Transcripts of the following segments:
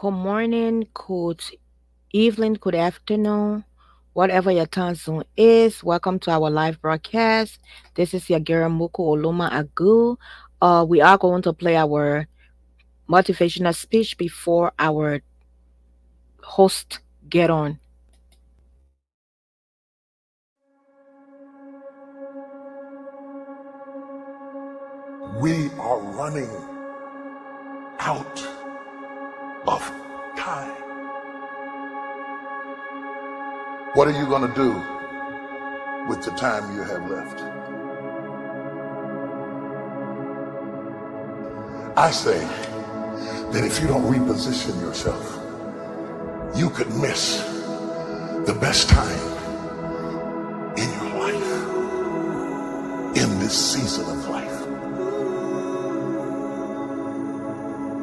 good morning, good evening, good afternoon, whatever your time zone is. Welcome to our live broadcast. This is your girl Muku Oluma Agu. We are going to play our motivational speech before our host get on. We are running out of time. What are you going to do with the time you have left? I say that if you don't reposition yourself, you could miss the best time in your life, in this season of life.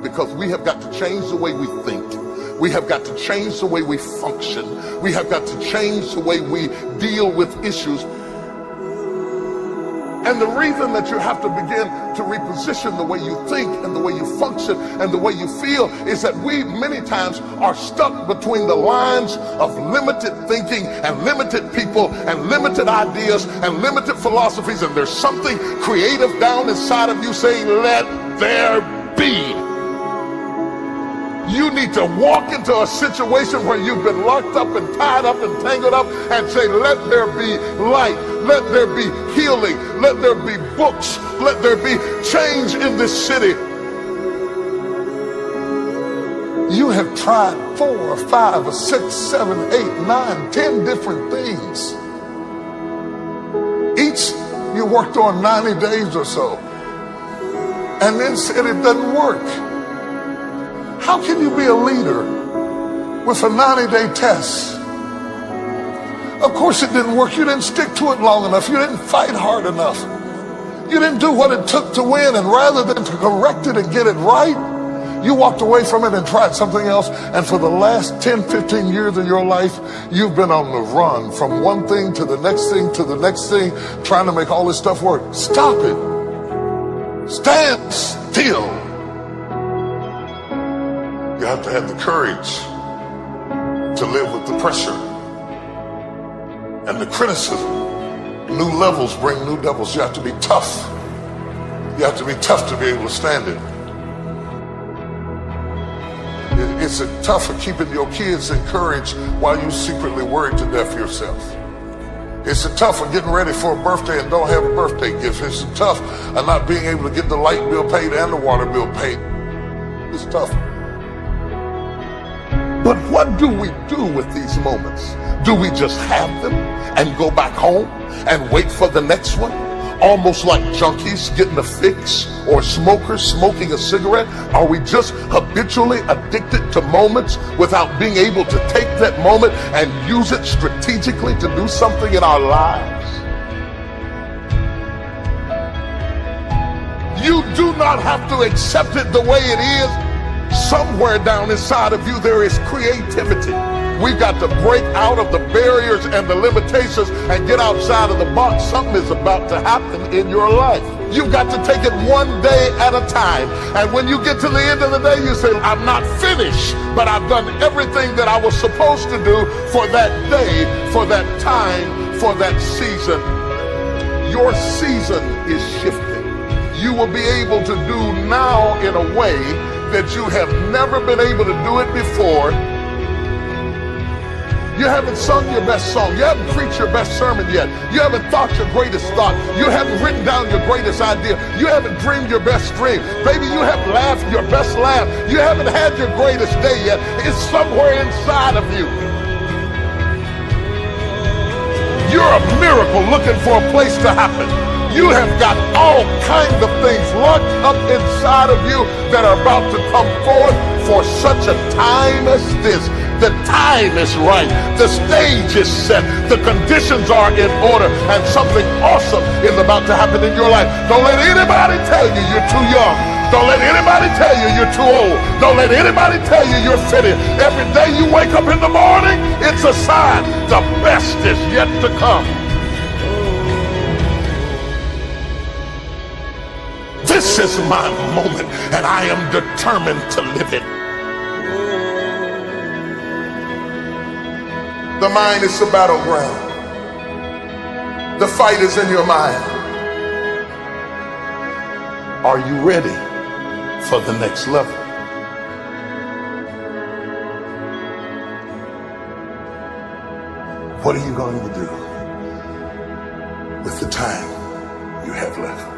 Because we have got to change the way we think. We have got to change the way we function. We have got to change the way we deal with issues. And the reason that you have to begin to reposition the way you think and the way you function and the way you feel is that we many times are stuck between the lines of limited thinking and limited people and limited ideas and limited philosophies. And there's something creative down inside of you saying, let there be. You need to walk into a situation where you've been locked up and tied up and tangled up and say, let there be light, let there be healing, let there be books, let there be change in this city. You have tried 4 or 5 or 6, 7, 8, 9, 10 different things. Each you worked on 90 days or so and then said it doesn't work. How can you be a leader with a 90-day test? Of course it didn't work. You didn't stick to it long enough. You didn't fight hard enough. You didn't do what it took to win. And rather than to correct it and get it right, you walked away from it and tried something else. And for the last 10, 15 years of your life, you've been on the run from one thing to the next thing to the next thing, trying to make all this stuff work. Stop it. Stand still. You have to have the courage to live with the pressure and the criticism. New levels bring new devils. You have to be tough. You have to be tough to be able to stand it. It's tough for keeping your kids encouraged while you secretly worried to death yourself. It's tough for getting ready for a birthday and don't have a birthday gift. It's tough for not being able to get the light bill paid and the water bill paid. It's tough. But what do we do with these moments? Do we just have them and go back home and wait for the next one? Almost like junkies getting a fix or smokers smoking a cigarette? Are we just habitually addicted to moments without being able to take that moment and use it strategically to do something in our lives? You do not have to accept it the way it is. Somewhere down inside of you there is creativity. We've got to break out of the barriers and the limitations and get outside of the box. Something is about to happen in your life. You've got to take it one day at a time. And when you get to the end of the day, you say, I'm not finished, but I've done everything that I was supposed to do for that day, for that time, for that season. Your season is shifting. You will be able to do now in a way that you have never been able to do it before. You haven't sung your best song. You haven't preached your best sermon yet. You haven't thought your greatest thought. You haven't written down your greatest idea. You haven't dreamed your best dream. Baby, you haven't laughed your best laugh. You haven't had your greatest day yet. It's somewhere inside of you. You're a miracle looking for a place to happen. You have got all kinds of things locked up inside of you that are about to come forth for such a time as this. The time is right. The stage is set. The conditions are in order. And something awesome is about to happen in your life. Don't let anybody tell you you're too young. Don't let anybody tell you you're too old. Don't let anybody tell you you're fitted. Every day you wake up in the morning, it's a sign the best is yet to come. This is my moment, and I am determined to live it. The mind is the battleground. The fight is in your mind. Are you ready for the next level? What are you going to do with the time you have left?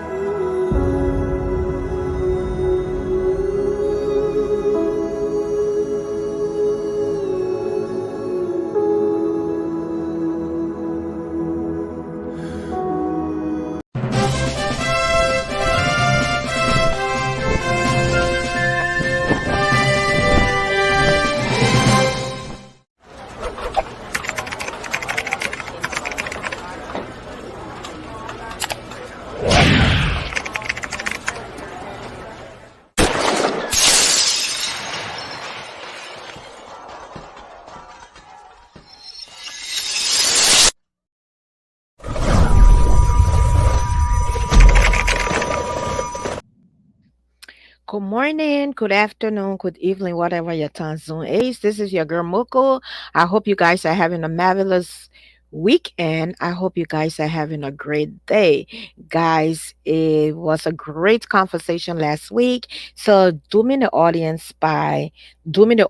Good morning, good afternoon, good evening, whatever your time zone is. This is your girl Moko. I hope you guys are having a marvelous weekend. I hope you guys are having a great day. Guys, it was a great conversation last week. So do me the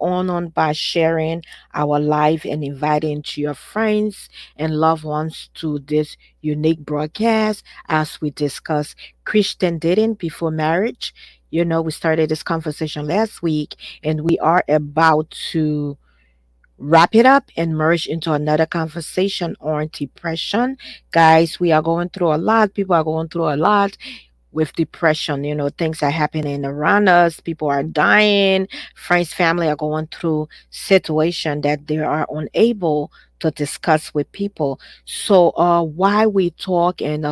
honor by sharing our live and inviting to your friends and loved ones to this unique broadcast as we discuss Christian dating before marriage. We started this conversation last week, and we are about to wrap it up and merge into another conversation on depression. Guys, we are going through a lot. People are going through a lot with depression. Things are happening around us. People are dying. Friends, family are going through situation that they are unable to discuss with people. So while we talk and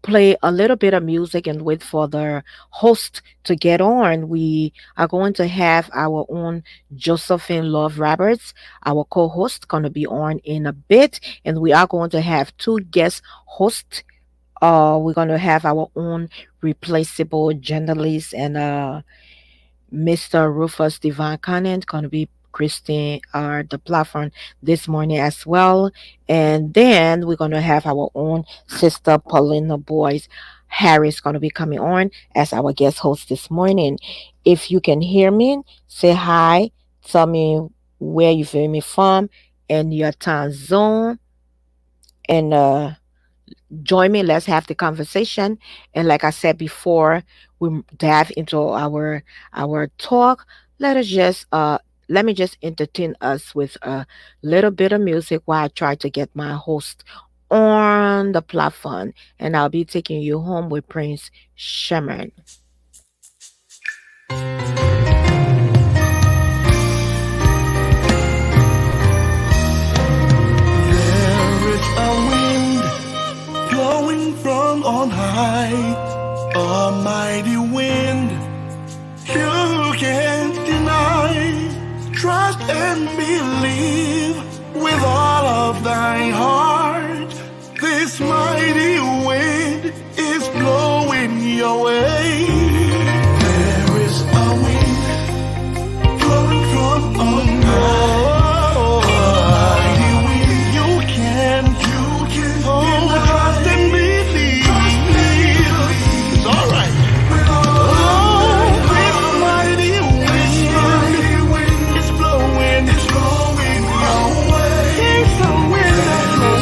play a little bit of music and wait for the host to get on, we are going to have our own Josephine Love Roberts, our co-host, going to be on in a bit, and we are going to have two guest hosts. We're going to have our own replaceable journalist and Mr. Rufus Divine Conant going to be Christine the platform this morning as well. And then we're going to have our own sister Paulina Boyce Harris going to be coming on as our guest host this morning. If you can hear me, say hi. Tell me where you feel me from and your time zone. And join me. Let's have the conversation. And like I said before, we dive into our talk. Let me just entertain us with a little bit of music while I try to get my host on the platform, and I'll be taking you home with Prince Sherman. There is a wind blowing from on high, a mighty wind you can't deny. Trust and believe with all of thy heart. This mighty wind is blowing your way. There is a wind blowing from on high. It's blowing your way. It's the wind that blows.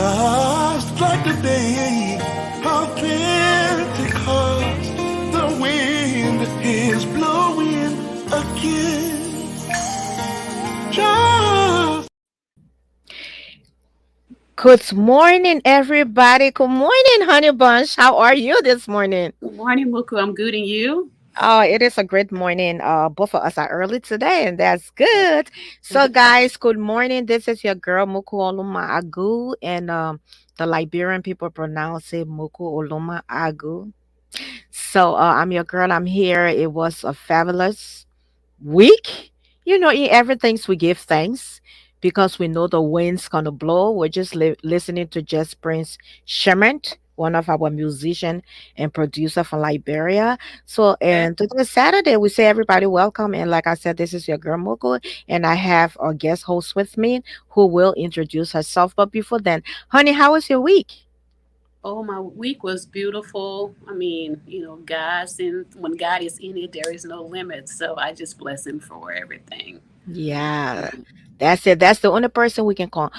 Just like the day of Pentecost, the wind is blowing again. Just Good morning, everybody. Good morning, Honey Bunch. How are you this morning? Good morning, Muku. I'm good, and you? Oh, it is a great morning. Both of us are early today, and that's good. So, guys, good morning. This is your girl Muku Oluma Agu, and the Liberian people pronounce it Muku Oluma Agu. So, I'm your girl. I'm here. It was a fabulous week. In everything we give thanks because we know the wind's gonna blow. We're just listening to Just Prince Sherman, one of our musician and producer from Liberia. So, and today Saturday, we say everybody welcome. And like I said, this is your girl Moko, and I have our guest host with me who will introduce herself. But before then, honey, how was your week? Oh, my week was beautiful. I mean, when God is in it, there is no limit. So I just bless Him for everything. Yeah, that's it. That's the only person we can call.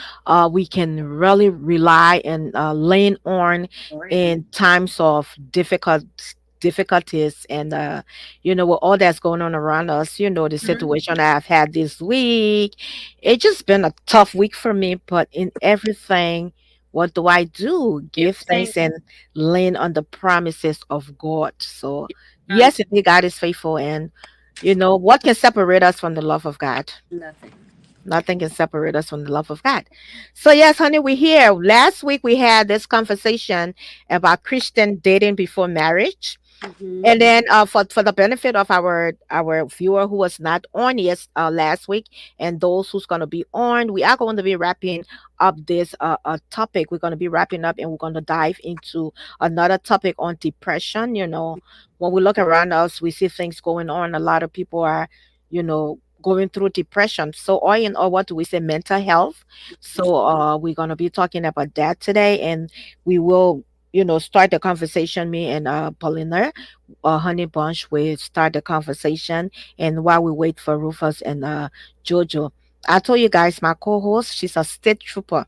We can really rely and lean on Right. in times of difficulties, and with all that's going on around us. The Mhm. situation I've had this week. It's just been a tough week for me, but in everything, what do I do? Give Give thanks thanks. and lean on the promises of God. So Um, yes, indeed, God is faithful, and what can separate us from the love of God? Nothing. Nothing can separate us from the love of God. So, yes, honey, we're here. Last week we had this conversation about Christian dating before marriage. Hmm. And then for the benefit of our viewer who was not on last week, and those who's going to be on, we are going to be wrapping up this topic. We're going to be wrapping up, and we're going to dive into another topic on depression. When we look around us, we see things going on. A lot of people are, going through depression. So all in all, what do we say? Mental health. So we're going to be talking about that today, and we will start the conversation, me and Paulina, Honey Bunch will start the conversation. And while we wait for Rufus and Jojo, I told you guys, my co-host, she's a state trooper.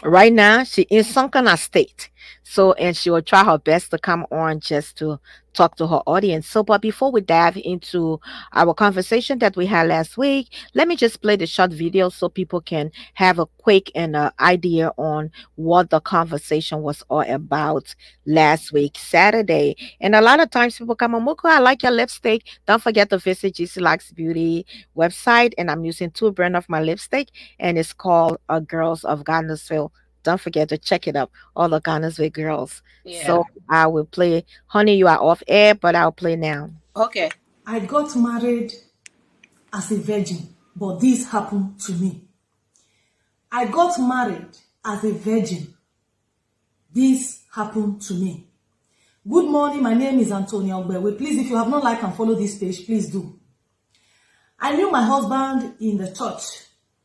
Right now, she in some kind of state. So, and she will try her best to come on just to talk to her audience. So, but before we dive into our conversation that we had last week, let me just play the short video so people can have a quick and idea on what the conversation was all about last week, Saturday. And a lot of times people come on, Moko, I like your lipstick. Don't forget to visit GC Likes Beauty website. And I'm using two brand of my lipstick, and it's called Girls of Ghana's. Don't forget to check it up. All the Ghana's with girls. Yeah. So I will play. Honey, you are off air, but I'll play now. Okay. I got married as a virgin, but this happened to me. I got married as a virgin. This happened to me. Good morning, my name is Antonia Ogbewe. Please, if you have not liked and follow this page, please do. I knew my husband in the church.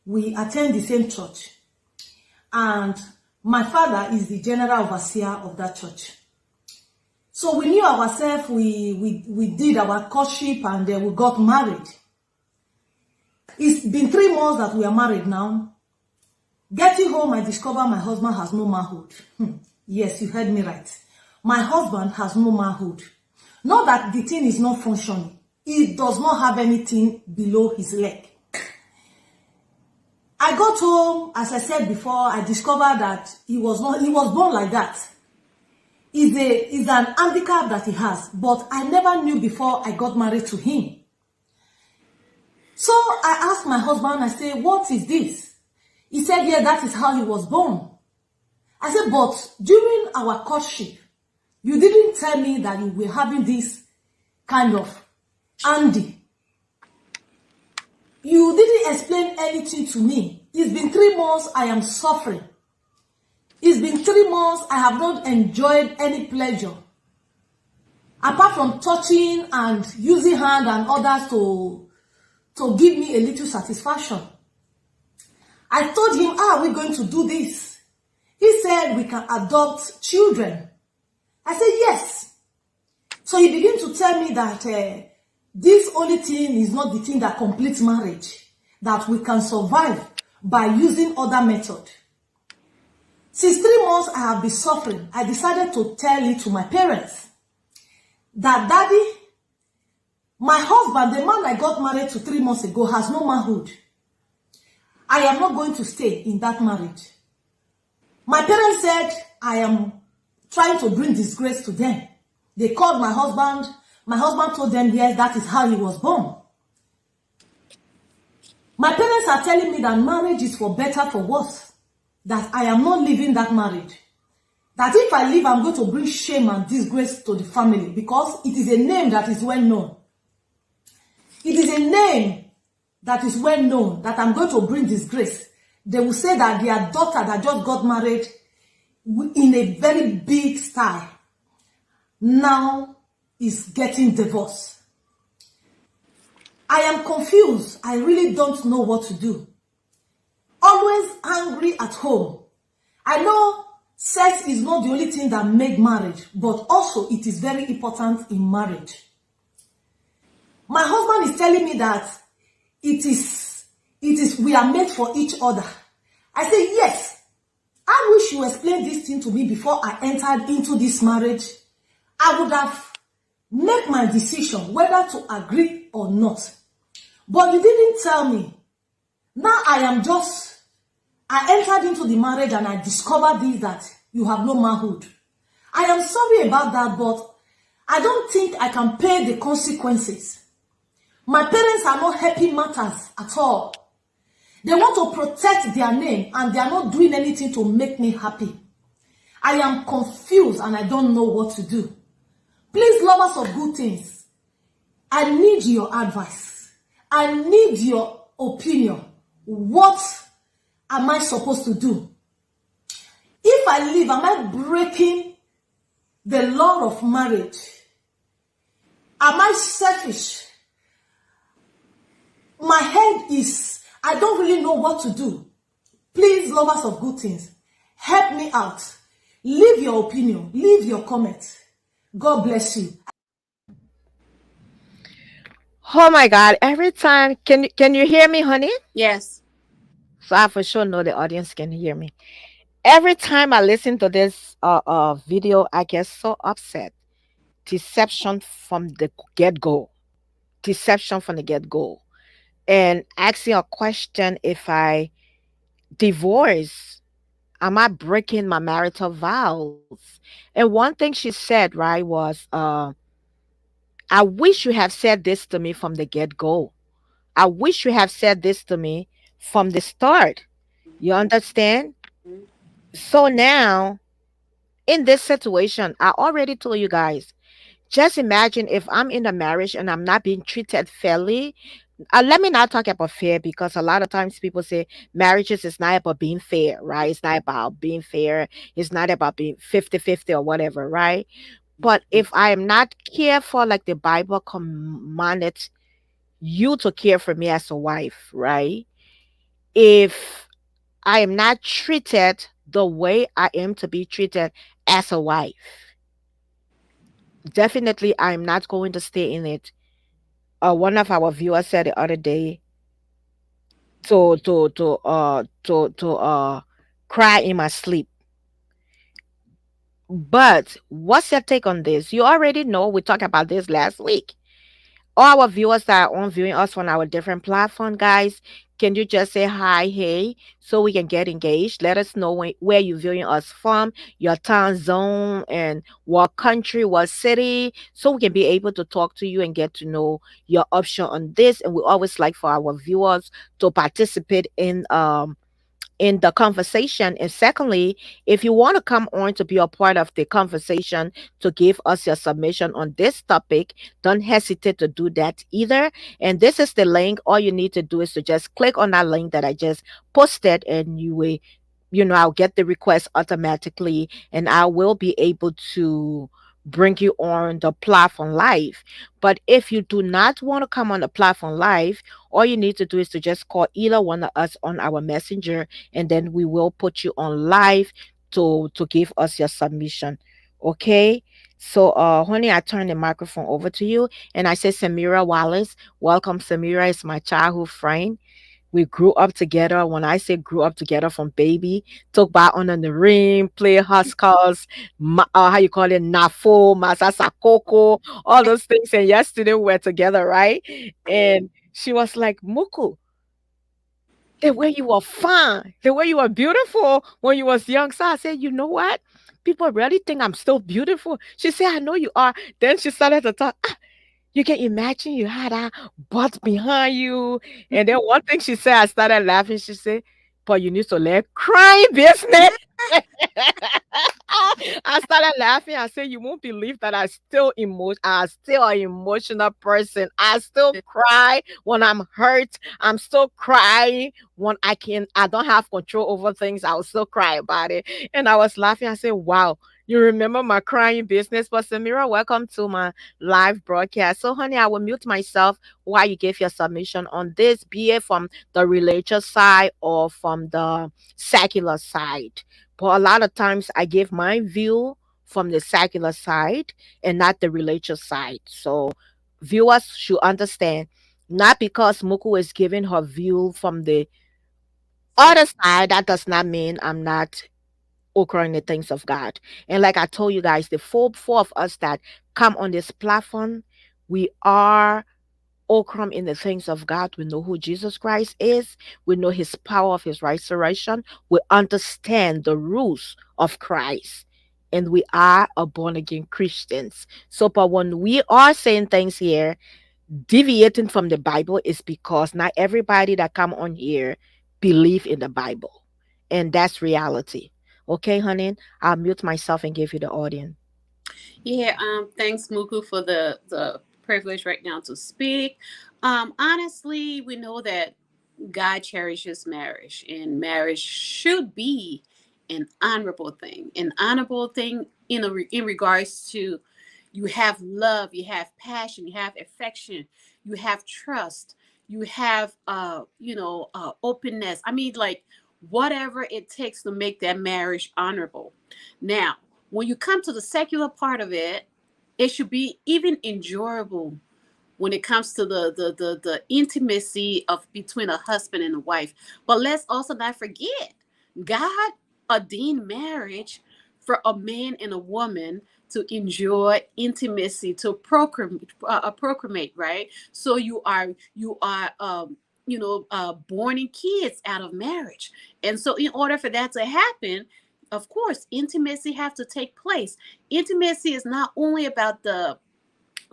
We attend the same church. And my father is the general overseer of that church. So we knew ourselves, we did our courtship, and we got married. It's been 3 months that we are married now. Getting home, I discover my husband has no manhood. Yes, you heard me right. My husband has no manhood. Not that the thing is not functioning. He does not have anything below his leg. I got home, as I said before, I discovered that he was born like that. Is an handicap that he has, but I never knew before I got married to him. So I asked my husband, I said, what is this? He said, yeah, that is how he was born. I said, but during our courtship, you didn't tell me that you were having this kind of handy. You didn't explain anything to me. It's been 3 months I am suffering. It's been 3 months I have not enjoyed any pleasure. Apart from touching and using hand and others to give me a little satisfaction. I told him, how are we going to do this? He said we can adopt children. I said, yes. So he began to tell me that this only thing is not the thing that completes marriage, that we can survive by using other methods. Since 3 months I have been suffering, I decided to tell it to my parents that, Daddy, my husband, the man I got married to 3 months ago, has no manhood. I am not going to stay in that marriage. My parents said I am trying to bring disgrace to them. They called my husband. My husband told them, yes, that is how he was born. My parents are telling me that marriage is for better, for worse. That I am not leaving that marriage. That if I leave, I'm going to bring shame and disgrace to the family because it is a name that is well known. It is a name that is well known that I'm going to bring disgrace. They will say that their daughter that just got married in a very big style now is getting divorced. I am confused. I really don't know what to do. Always angry at home. I know sex is not the only thing that makes marriage, but also it is very important in marriage. My husband is telling me that we are made for each other. I say, yes. I wish you explained this thing to me before I entered into this marriage. I would have made my decision whether to agree or not. But you didn't tell me. Now I entered into the marriage and I discovered this, that you have no manhood. I am sorry about that, but I don't think I can pay the consequences. My parents are not happy matters at all. They want to protect their name and they are not doing anything to make me happy. I am confused and I don't know what to do. Please, lovers of good things, I need your advice. I need your opinion. What am I supposed to do? If I leave, am I breaking the law of marriage? Am I selfish? My head is, I don't really know what to do. Please, lovers of good things, help me out. Leave your opinion. Leave your comment. God bless you. Oh my God! Every time, can you hear me, honey? Yes. So I for sure know the audience can hear me. Every time I listen to this video, I get so upset. Deception from the get go. Deception from the get go. And asking a question: if I divorce, am I breaking my marital vows? And one thing she said, right, was I wish you have said this to me from the get go. I wish you have said this to me from the start. You understand? Mhm. So now, in this situation, I already told you guys, just imagine if I'm in a marriage and I'm not being treated fairly. Let me not talk about fair because a lot of times people say marriages is not about being fair, right? It's not about being fair. It's not about being 50-50 or whatever, right? But if I am not careful, like the Bible commanded you to care for me as a wife, right? If I am not treated the way I am to be treated as a wife, definitely I'm not going to stay in it. One of our viewers said the other day to cry in my sleep. But what's your take on this? You already know we talked about this last week. All our viewers that are on viewing us on our different platform, guys, can you just say hi, hey, so we can get engaged? Let us know where you're viewing us from, your time zone, and what country, what city, so we can be able to talk to you and get to know your option on this. And we always like for our viewers to participate in the conversation. And secondly, if you want to come on to be a part of the conversation to give us your submission on this topic, don't hesitate to do that either. And this is the link. All you need to do is to just click on that link that I just posted, and you will, I'll get the request automatically, and I will be able to bring you on the platform live. But if you do not want to come on the platform live, all you need to do is to just call either one of us on our messenger, and then we will put you on live to give us your submission. Okay. So honey, I turn the microphone over to you, and I say Samira Wallace. Welcome, Samira. It's my childhood friend. We grew up together. When I say grew up together, from baby, took back on the ring, play hustlers, how you call it, Nafo, Masasa Coco, all those things. And yesterday we were together, right? And she was like, Muku, the way you were fine, the way you were beautiful when you was young. So I said, you know what? People really think I'm still beautiful. She said, I know you are. Then she started to talk. You can imagine you had that butt behind you. And then one thing she said, I started laughing. She said, but you need to let crying business. I started laughing. I said, "You won't believe that I still an emotional person. I still cry when I'm hurt. I'm still crying when I don't have control over things. I will still cry about it." And I was laughing. I said, "Wow, you remember my crying business?" But Samira, welcome to my live broadcast. So, honey, I will mute myself while you give your submission on this, be it from the religious side or from the secular side. But a lot of times I give my view from the secular side and not the religious side. So viewers should understand, not because Muku is giving her view from the other side, that does not mean I'm not okra in the things of God. And like I told you guys, the four of us that come on this platform, we are okra in the things of God. We know who Jesus Christ is. We know his power of his resurrection. We understand the rules of Christ. And we are a born again Christians. So, but when we are saying things here, deviating from the Bible, is because not everybody that come on here believe in the Bible. And that's reality. Okay, honey, I'll mute myself and give you the audience. Yeah, thanks Muku for the privilege right now to speak. Honestly, we know that God cherishes marriage, and marriage should be an honorable thing in regards to you have love, you have passion, you have affection, you have trust, you have openness. I mean, like whatever it takes to make that marriage honorable. Now, when you come to the secular part of it, it should be even enjoyable when it comes to the intimacy of between a husband and a wife. But let's also not forget, God ordained marriage for a man and a woman to enjoy intimacy, to procreate, right? So you are born in kids out of marriage. And so in order for that to happen, of course, intimacy have to take place. Intimacy is not only about the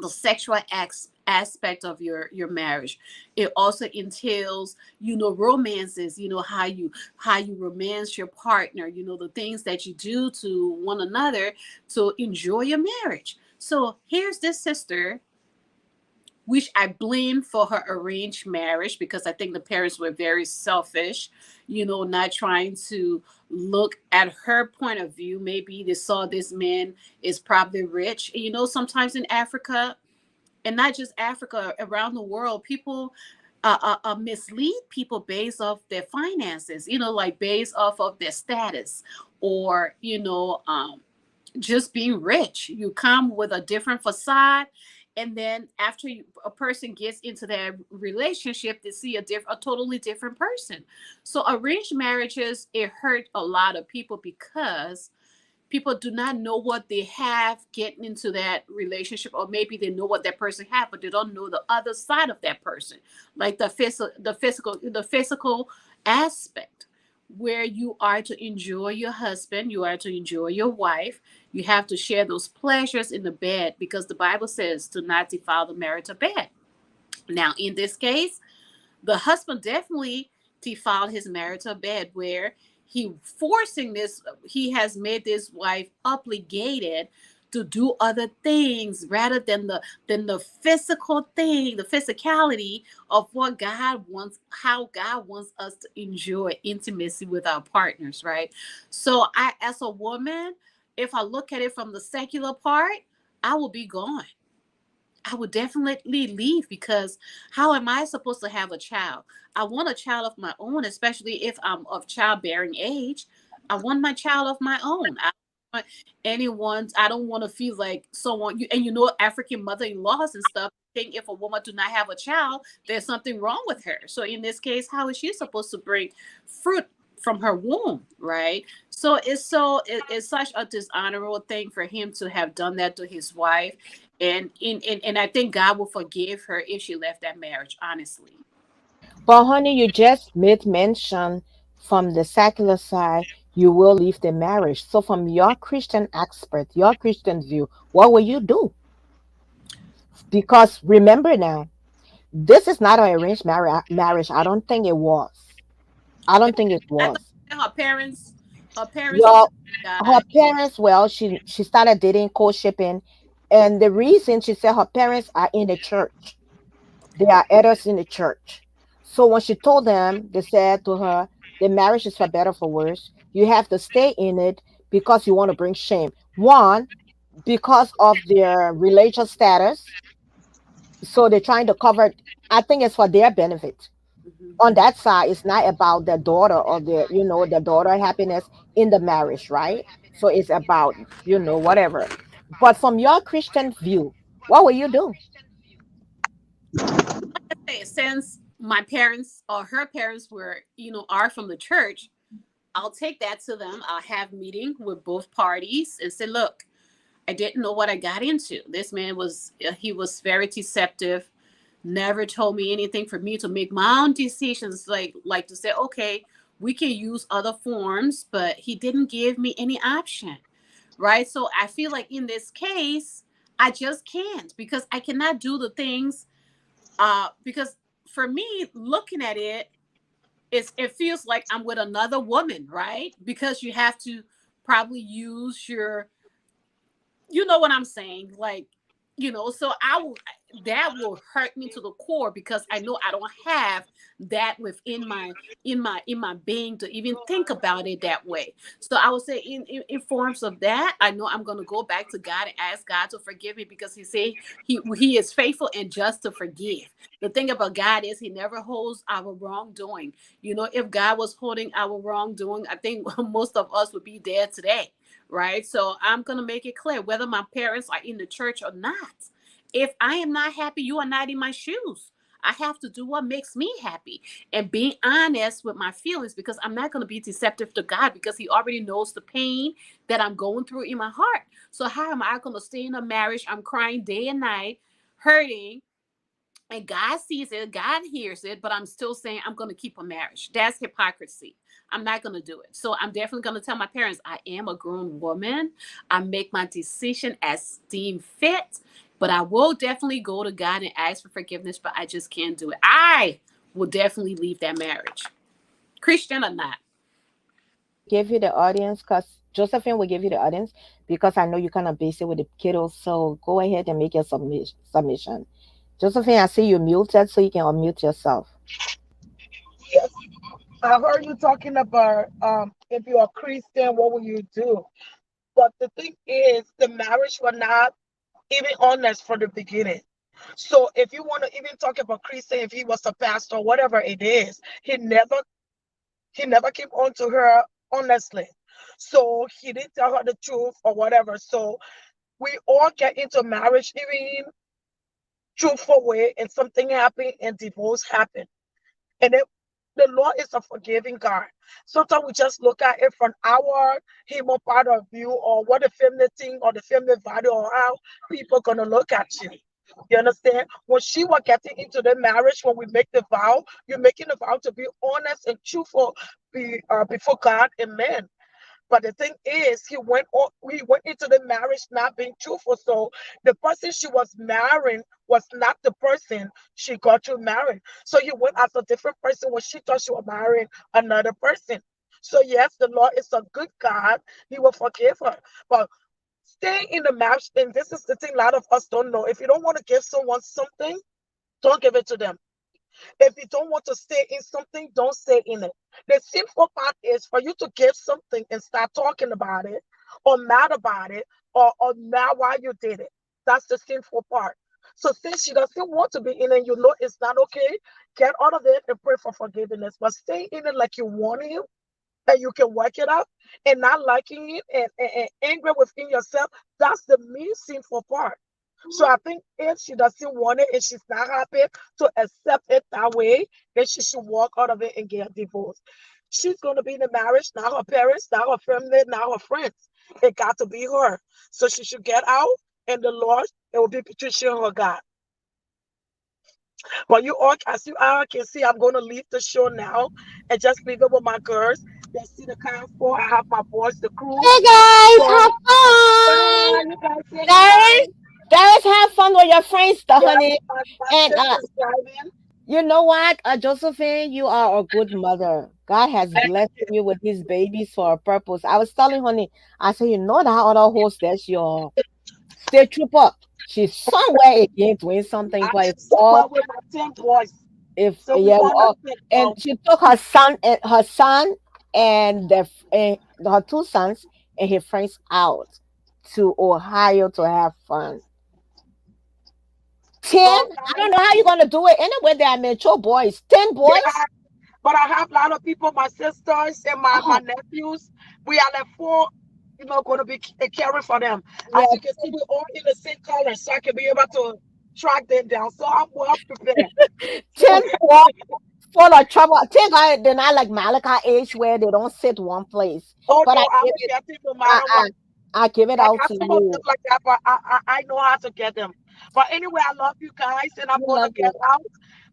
sexual aspect of your marriage. It also entails romances, how you romance your partner, the things that you do to one another to enjoy your marriage. So here's this sister, which I blame for her arranged marriage, because I think the parents were very selfish, not trying to look at her point of view. Maybe they saw this man is probably rich. Sometimes in Africa, and not just Africa, around the world, people mislead people based off their finances, like based off of their status, or just being rich. You come with a different facade, and then after a person gets into that relationship, they see a totally different person. So arranged marriages, it hurt a lot of people because people do not know what they have getting into that relationship, or maybe they know what that person have, but they don't know the other side of that person, like the physical aspect, where you are to enjoy your husband, you are to enjoy your wife, you have to share those pleasures in the bed, because the Bible says to not defile the marital bed. Now in this case, the husband definitely defiled his marital bed, where he has made this wife obligated to do other things rather than the physical thing, the physicality of what God wants, how God wants us to enjoy intimacy with our partners, right? So I, as a woman, if I look at it from the secular part, I will be gone. I would definitely leave, because how am I supposed to have a child? I want a child of my own, especially if I'm of childbearing age. I want my child of my own. I don't want anyone. I don't want to feel like someone. And African mother-in-laws and stuff. think if a woman do not have a child, there's something wrong with her. So in this case, how is she supposed to bring fruit from her womb, right? It's such a dishonorable thing for him to have done that to his wife, and I think God will forgive her if she left that marriage. Honestly, But honey, you just made mention from the secular side, you will leave the marriage. So from your Christian expert, your Christian view, what will you do? Because remember now, this is not an arranged marriage. I don't think it was. I yeah, don't think it I thought was. her parents Well, supported her God. parents, well, she started dating, co-shipping, and the reason she said her parents are in the church. They are elders in the church. So when she told them, they said to her, the marriage is for better for worse. You have to stay in it because you want to bring shame. One, because of their religious status. So they're trying to cover, I think it's for their benefit. Mhm. On that side, it's not about the daughter or the daughter happiness in the marriage, right? So it's about, whatever. But from your Christian view, what will you do? Hey, since my parents or her parents were, are from the church, I'll take that to them. I'll have meeting with both parties and say, look, I didn't know what I got into. This man he was very deceptive, never told me anything for me to make my own decisions, like to say, okay, we can use other forms, but he didn't give me any option. Right? So I feel like in this case, I just can't because I cannot do the things because for me, looking at it, it feels like I'm with another woman, right? Because you have to probably use your, you know what I'm saying, like, so that will hurt me to the core because I know I don't have that within my being to even think about it that way. So I would say in forms of that, I know I'm going to go back to God and ask God to forgive me because he say he is faithful and just to forgive. The thing about God is he never holds our wrongdoing. If God was holding our wrongdoing, I think most of us would be dead today, right? So I'm going to make it clear whether my parents are in the church or not. If I am not happy, you are not in my shoes. I have to do what makes me happy and being honest with my feelings because I'm not going to be deceptive to God because He already knows the pain that I'm going through in my heart. So, how am I going to stay in a marriage? I'm crying day and night, hurting, and God sees it, God hears it, but I'm still saying I'm going to keep a marriage. That's hypocrisy. I'm not going to do it. So I'm definitely going to tell my parents I am a grown woman. I make my decision as deem fit, but I will definitely go to God and ask for forgiveness, but I just can't do it. I will definitely leave that marriage, Christian or not. Give you the audience because Josephine will give you the audience because I know you're kind of busy with the kiddos. So go ahead and make your submission. Josephine, I see you muted, so you can unmute yourself. Yes, I heard you talking about if you're a Christian, what will you do? But the thing is, the marriage was not even honest from the beginning. So if you want to even talk about Christian, if he was a pastor, whatever it is, he never came on to her honestly. So he didn't tell her the truth or whatever. So we all get into marriage even truthful way, and something happened and divorce happened. And it, the Lord is a forgiving God. Sometimes we just look at it from our human part of view or what the family think or the family value or how people gonna look at you. You understand? When she was getting into the marriage, when we make the vow, you're making the vow to be honest and truthful before God and man. But the thing is, he went into the marriage not being truthful. So the person she was marrying was not the person she got to marry. So he went as a different person when she thought she was marrying another person. So yes, the Lord is a good God. He will forgive her. But staying in the marriage, and this is the thing a lot of us don't know. If you don't want to give someone something, don't give it to them. If you don't want to stay in something, don't stay in it. The sinful part is for you to give something and start talking about it or mad about it or mad why you did it. That's the sinful part. So since she doesn't want to be in it, you know it's not okay, get out of it and pray for forgiveness. But stay in it like you want it and you can work it out and not liking it and angry within yourself. That's the main sinful part. So I think if she doesn't want it and she's not happy to accept it that way, then she should walk out of it and get a divorce. She's going to be in the marriage, not her parents, not her family, not her friends. It got to be her. So she should get out, and the Lord, it will be between she and her God. But you all, as you all can see, I'm going to leave the show now and just leave it with my girls. They see the kind for. I have my boys, the crew. Hey guys, So, have fun. bye. You guys say Guys, hi. guys, have fun with your friends, the Yes, honey. my And sister's driving. you know what, Josephine, you are a good mother. God has Thank blessed you. you with these babies for a purpose. I was telling honey, I said, you know that other host, that's your state trooper. She's somewhere again doing something, I but am if somewhere all with my 10 boys. if So we yeah, want to sit and down. she took her son and her two sons and his friends out to Ohio to have fun. 10? So I don't know how you're gonna do it. Anyway, they are mature boys. 10 yeah, boys? but I have a lot of people, my sisters and my Oh, nephews. We are like four, going to be caring for them. yeah, As you can see, we're all in the same color, so I can be able to track them down. So I'm well prepared. So 10 boys full of trouble. 10 guys, they're not like Malachi age where they don't sit one place. oh But no, I will get them no I, matter I, what. I give it I out got to some of them you. like that, but I know how to get them. But anyway, I love you guys, and I'm We gonna love get you. out.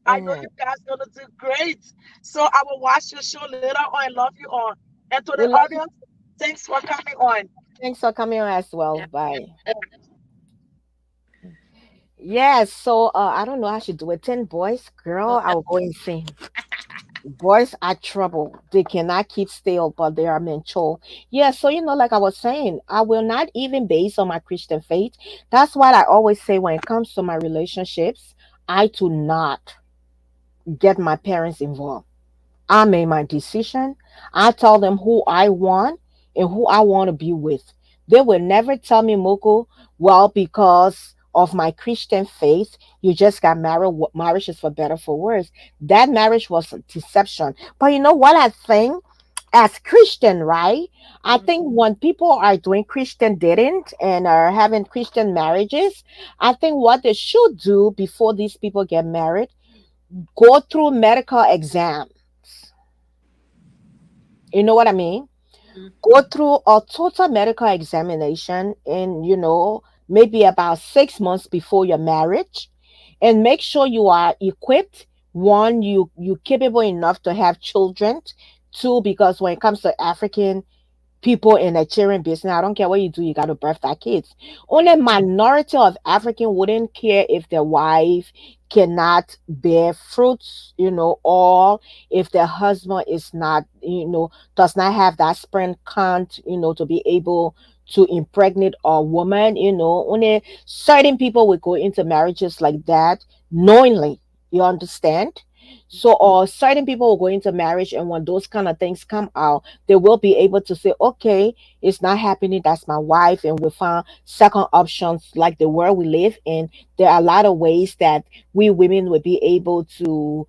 I know Mhm. you guys gonna do great. So I will watch your show later on and love you on. And to We the love you. audience, thanks for coming on. Thanks for coming on as well. Yeah. Bye. Yes, so I don't know how she do it. 10 boys, girl, I will go insane. Boys are trouble. They cannot keep still, but they are mature. Yeah, so like I was saying, I will not even base on my Christian faith. That's what I always say when it comes to my relationships. I do not get my parents involved. I made my decision. I tell them who I want and who I want to be with. They will never tell me, Moko, well, because of my Christian faith, you just got married. Marriage is for better, for worse. That marriage was a deception. But you know what I think? As Christian, right? I Mhm. think when people are doing Christian dating and are having Christian marriages, I think what they should do before these people get married, go through medical exam. You know what I mean? Go through a total medical examination in, maybe about 6 months before your marriage, and make sure you are equipped. One, you capable enough to have children. Two, because when it comes to African people in the cheering business, I don't care what you do, you got to birth that kids. Only minority of African wouldn't care if their wife cannot bear fruits, or if their husband is not, does not have that sperm count, to be able to impregnate a woman. Only certain people would go into marriages like that knowingly. You understand? So, or certain people will go into marriage, and when those kind of things come out, they will be able to say, okay, it's not happening, that's my wife, and we found second options. Like the world we live in, there are a lot of ways that we women would be able to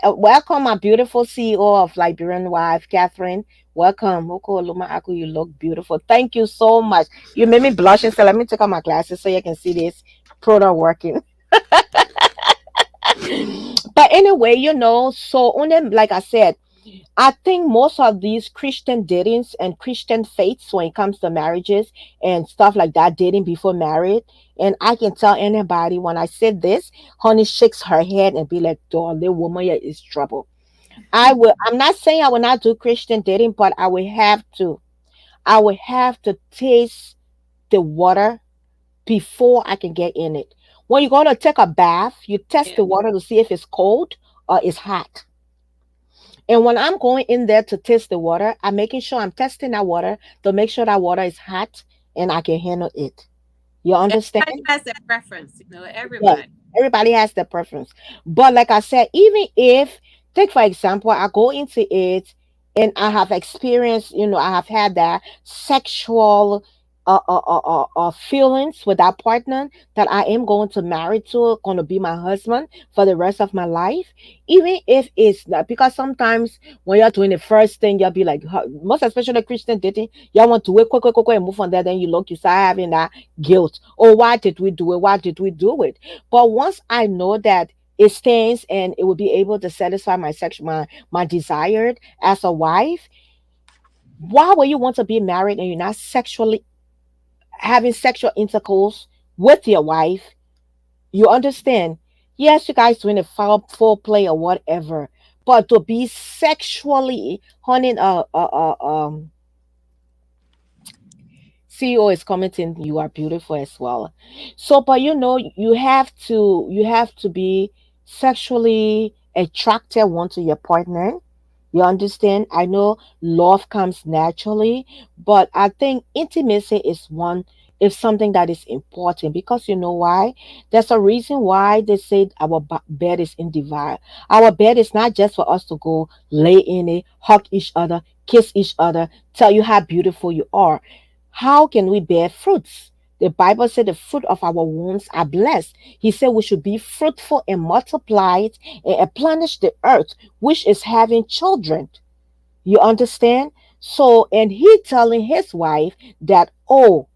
welcome my beautiful CEO of Liberian Wife, Catherine. Welcome. Moko Oluma Aku, you look beautiful. Thank you so much. You made me blush, and so let me take off my glasses so you can see this product working. But anyway, so only, like I said, I think most of these Christian datings and Christian faiths, when it comes to marriages and stuff like that, dating before marriage, and I can tell anybody when I said this, honey shakes her head and be like, "Darling woman, here is trouble." I'm not saying I will not do Christian dating, but I will have to. I will have to taste the water before I can get in it. When you're going to take a bath, you test Yeah. the water to see if it's cold or it's hot. And when I'm going in there to test the water, I'm making sure I'm testing that water to make sure that water is hot and I can handle it. You understand? Everybody has their preference, Yes. everybody. Everybody has their preference. But like I said, even if, take for example, I go into it and I have experienced, I have had that sexual feelings with that partner that I am going to marry to, going to be my husband for the rest of my life, even if it's not, because sometimes when you're doing the first thing, you'll be like, most especially Christian dating, you want to wait, quick, quick, quick, quick, and move on there. Then you look, you start having that guilt. Oh, why did we do it? Why did we do it? But once I know that it stands and it will be able to satisfy my sexual, my desired as a wife, why would you want to be married and you're not sexually having sexual intercourse with your wife? You understand? Yes, you guys doing a full play or whatever, but to be sexually hunting CEO is commenting, you are beautiful as well. So, but you have to be sexually attracted one to your partner. You understand? I know love comes naturally, but I think intimacy is something that is important, because you know why? There's a reason why they said our bed is individual. Our bed is not just for us to go lay in it, hug each other, kiss each other, tell you how beautiful you are. How can we bear fruits? The Bible said the fruit of our wombs are blessed. He said we should be fruitful and multiply it and replenish the earth, which is having children. You understand? So, and he telling his wife that, oh,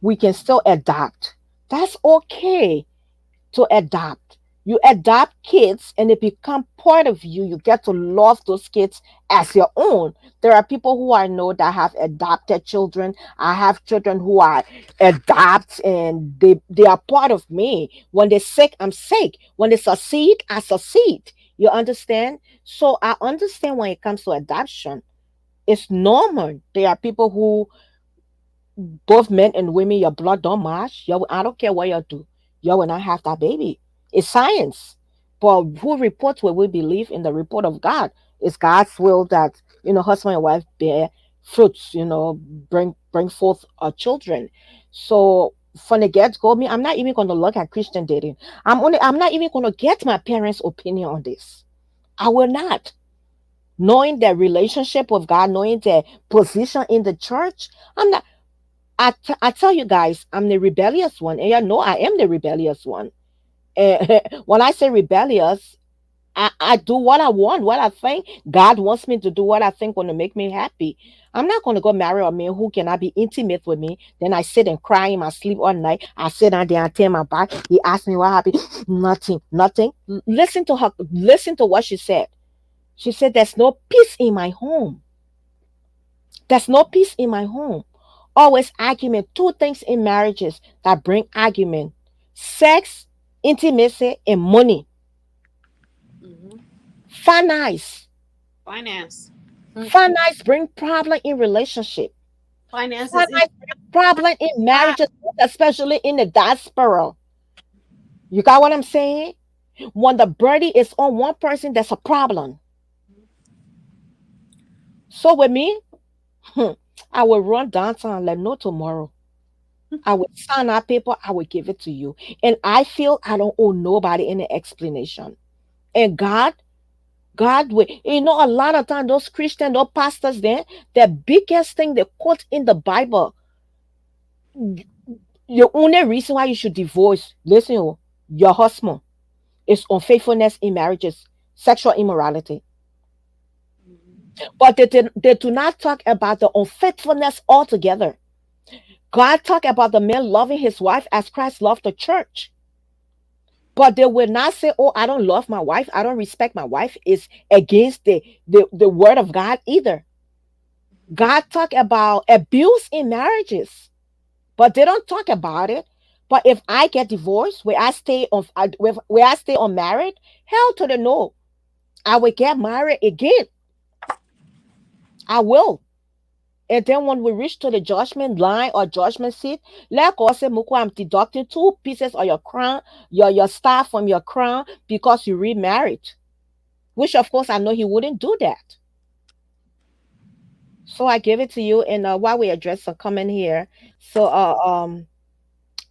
we can still adopt. That's okay to adopt. You adopt kids and they become part of you. You get to love those kids as your own. There are people who I know that have adopted children. I have children who I adopt and they are part of me. When they're sick, I'm sick. When they succeed, I succeed. You understand? So I understand when it comes to adoption. It's normal. There are people who both men and women, your blood don't match. I don't care what you do. You will not have that baby. It's science. But who reports will we believe in the report of God? It's God's will that, husband and wife bear fruits, bring forth children. So from the get go, me, I'm not even gonna look at Christian dating. I'm not even gonna get my parents' opinion on this. I will not. Knowing their relationship with God, knowing their position in the church, I'm not. I tell you guys, I'm the rebellious one, and you know I am the rebellious one. And when I say rebellious, I do what I want, what I think God wants me to do, what I think going to make me happy. I'm not going to go marry a man who cannot be intimate with me. Then I sit and cry in my sleep all night. I sit down there and tell my back. He asked me what happened. Nothing, nothing. Listen to her. Listen to what she said. She said, "There's no peace in my home. There's no peace in my home. Always argument. Two things in marriages that bring argument: sex, intimacy, and money. Hmm. Finance. Finance. Finance bring problem in relationship. Finances is Finance bring problem in marriages, especially in the diaspora. You got what I'm saying? When the birdie is on one person, there's a problem. So with me, I will run downtown and let know tomorrow. I will sign that paper, I will give it to you. And I feel I don't owe nobody any explanation. And God will, a lot of times those Christian, those pastors there, the biggest thing they quote in the Bible, the only reason why you should divorce, listen, your husband is unfaithfulness in marriages, sexual immorality. But they do not talk about the unfaithfulness altogether. God talk about the man loving his wife as Christ loved the church. But they will not say, oh, I don't love my wife, I don't respect my wife. It's against the word of God either. God talk about abuse in marriages, but they don't talk about it. But if I get divorced, where I stay unmarried, hell to the no. I will get married again. I will. And then when we reach to the judgment line or judgment seat, let God say, Muku, I'm deducting 2 pieces of your crown, your staff from your crown because you remarried. Which of course I know he wouldn't do that. So I give it to you. And while we address a comment here, so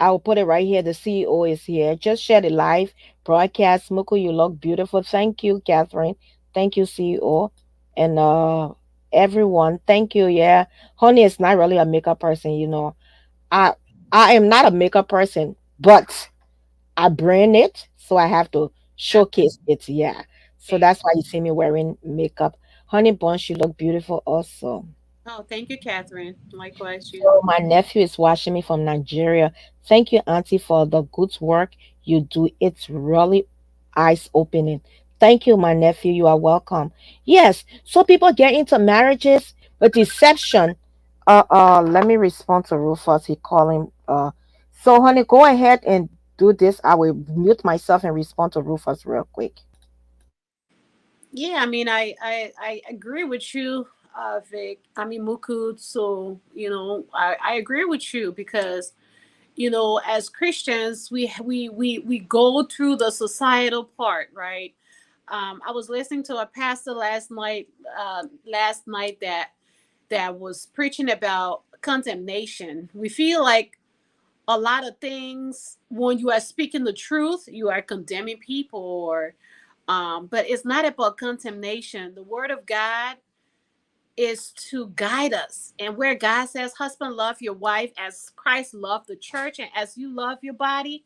I will put it right here. The CEO is here. Just share the live broadcast. Muku, you look beautiful. Thank you, Catherine. Thank you, CEO. And everyone. Thank you. Yeah. Honey is not really a makeup person, you know. I I am not a makeup person, but I brand it, so I have to showcase it. Yeah. So Okay. that's why you see me wearing makeup. Honey Bunch, you look beautiful also. Oh, thank you, Catherine. Likewise, you. So my nephew is watching me from Nigeria. Thank you, Auntie, for the good work you do. It's really eyes opening. Thank you, my nephew. You are welcome. Yes. So people get into marriages with deception. Let me respond to Rufus. He calling. So honey, go ahead and do this. I will mute myself and respond to Rufus real quick. Yeah, I mean, I agree with you, Vic. I mean, Mukud. So, I agree with you because, as Christians, we go through the societal part, right? I was listening to a pastor last night that was preaching about condemnation. We feel like a lot of things when you are speaking the truth, you are condemning people, or but it's not about condemnation. The word of God is to guide us. And where God says, husband, love your wife as Christ loved the church and as you love your body,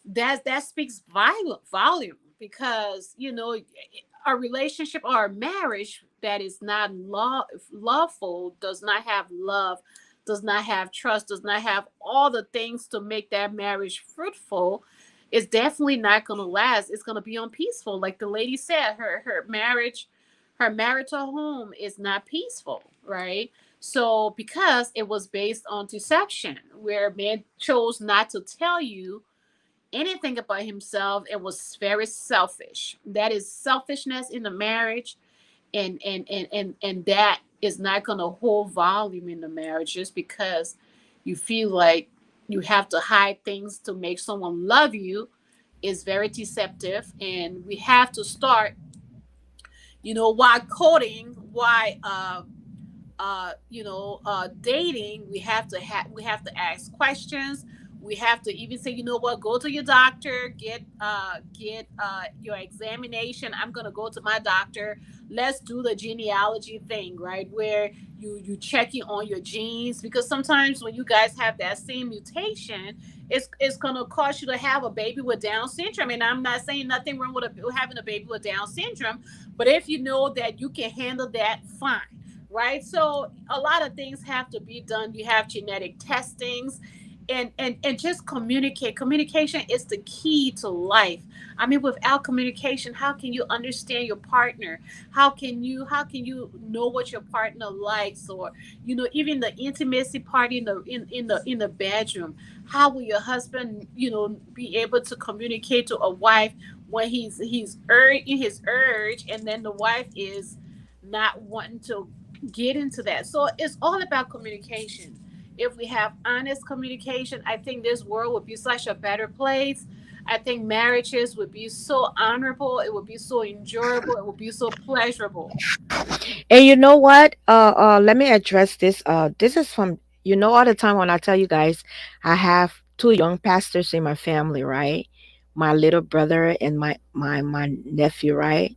that speaks volume, because a relationship or a marriage that is not loveful, does not have love, does not have trust, does not have all the things to make that marriage fruitful, is definitely not going to last. It's going to be unpeaceful. Like the lady said, her marriage, her marital home is not peaceful, right? So because it was based on deception, where man chose not to tell you anything about himself and was very selfish. That is selfishness in the marriage, and that is not going to hold volume in the marriage, just because you feel like you have to hide things to make someone love you, is very deceptive. And we have to start, while coding, why dating, we have to ask questions. We have to even say, what, go to your doctor, get your examination. I'm gonna go to my doctor. Let's do the genealogy thing, right? Where you checking on your genes, because sometimes when you guys have that same mutation, it's gonna cause you to have a baby with Down syndrome. And I'm not saying nothing wrong with having a baby with Down syndrome, but if you know that you can handle that, fine, right? So a lot of things have to be done. You have genetic testings, and just communication is the key to life. I mean, without communication, how can you understand your partner? How can you know what your partner likes? Or even the intimacy part in the bedroom. How will your husband be able to communicate to a wife when in his urge, and then the wife is not wanting to get into that? So it's all about communication. If we have honest communication, I think this world would be such a better place. I think marriages would be so honorable, it would be so enjoyable, it would be so pleasurable. And you know what? Let me address this. This is from, all the time when I tell you guys, I have two young pastors in my family, right? My little brother and my nephew, right?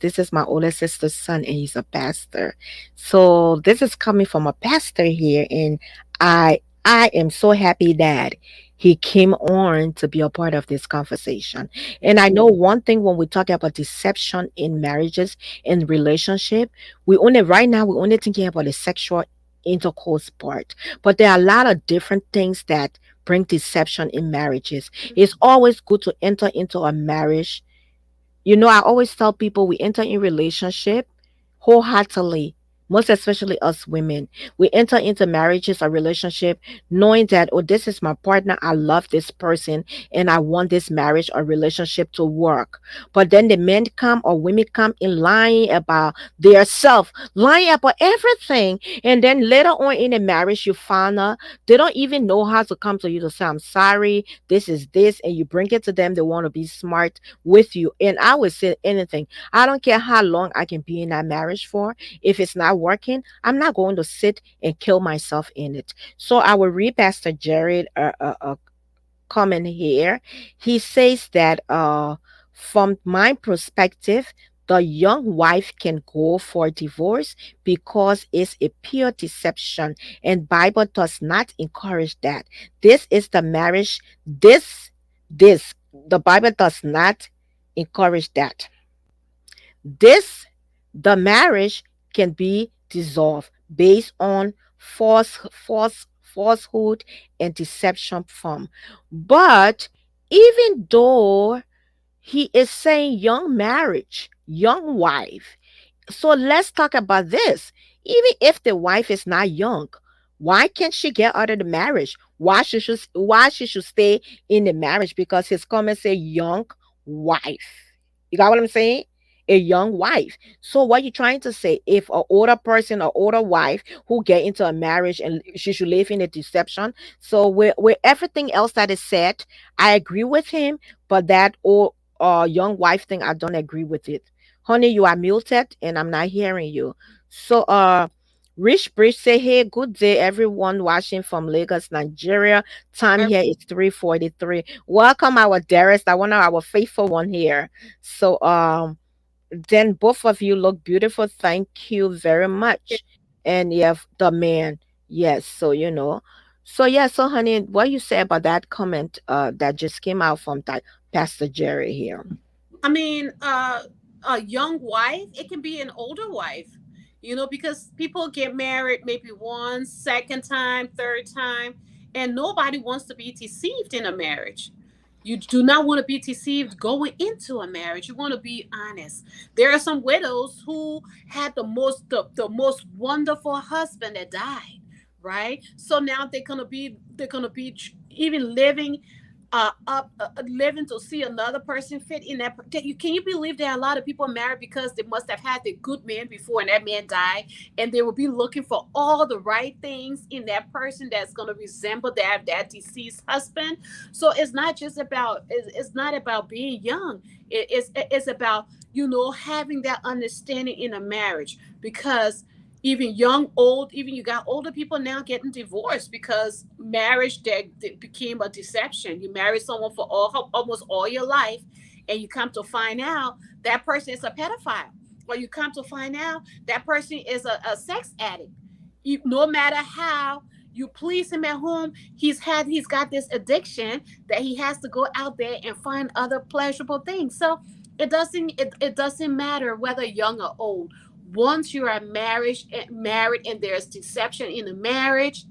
This is my oldest sister's son, and he's a pastor. So this is coming from a pastor here, and I am so happy that he came on to be a part of this conversation. And I know one thing when we talk about deception in marriages, in relationship, we're only thinking about the sexual intercourse part, but there are a lot of different things that bring deception in marriages. It's always good to enter into a marriage. I always tell people we enter in relationship wholeheartedly, most especially us women. We enter into marriages or relationship knowing that, oh, this is my partner. I love this person and I want this marriage or relationship to work. But then the men come or women come in lying about their self, lying about everything. And then later on in the marriage, you find out they don't even know how to come to you to say, I'm sorry, this is this. And you bring it to them. They want to be smart with you. And I would say anything. I don't care how long I can be in that marriage for. If it's not working, I'm not going to sit and kill myself in it. So I will read Pastor Jared a comment here. He says that from my perspective, the young wife can go for divorce because it's a pure deception, and Bible does not encourage that. This is the marriage. This the Bible does not encourage that. This the marriage can be dissolved based on falsehood and deception from. But even though he is saying young marriage, young wife, so let's talk about this. Even if the wife is not young, why can't she get out of the marriage? Why she should stay in the marriage? Because his comments say young wife. You got what I'm saying? A young wife. So what you trying to say? If an older person or older wife who get into a marriage and she should live in a deception. So with everything else that is said, I agree with him, but that old young wife thing, I don't agree with it. Honey, you are muted and I'm not hearing you. So Rich Bridge say, hey, good day, everyone watching from Lagos, Nigeria. Time here is 3:43. Welcome our dearest, I want our faithful one here. So then both of you look beautiful. Thank you very much. And yeah, the man. Yes, so So yeah, so honey, what you say about that comment that just came out from that Pastor Jerry here? I mean, a young wife, it can be an older wife, because people get married maybe one, second time, third time, and nobody wants to be deceived in a marriage. You do not want to be deceived going into a marriage. You want to be honest. There are some widows who had the most wonderful husband that died, right? So now they're gonna be even living to see another person fit in can you believe that a lot of people married because they must have had the good man before and that man died, and they will be looking for all the right things in that person that's going to resemble that deceased husband. So it's not about being young. It's about having that understanding in a marriage, because even young, old, even you got older people now getting divorced because marriage that became a deception. You marry someone for almost all your life, and you come to find out that person is a pedophile, or you come to find out that person is a sex addict. No matter how you please him at home, he's got this addiction that he has to go out there and find other pleasurable things. So it doesn't matter whether young or old. Once you are married and there's deception in the marriage,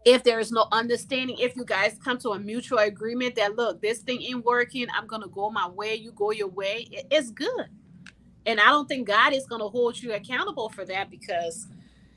if there is no understanding, if you guys come to a mutual agreement that, look, this thing ain't working, I'm gonna go my way, you go your way, it's good. And I don't think God is gonna hold you accountable for that, because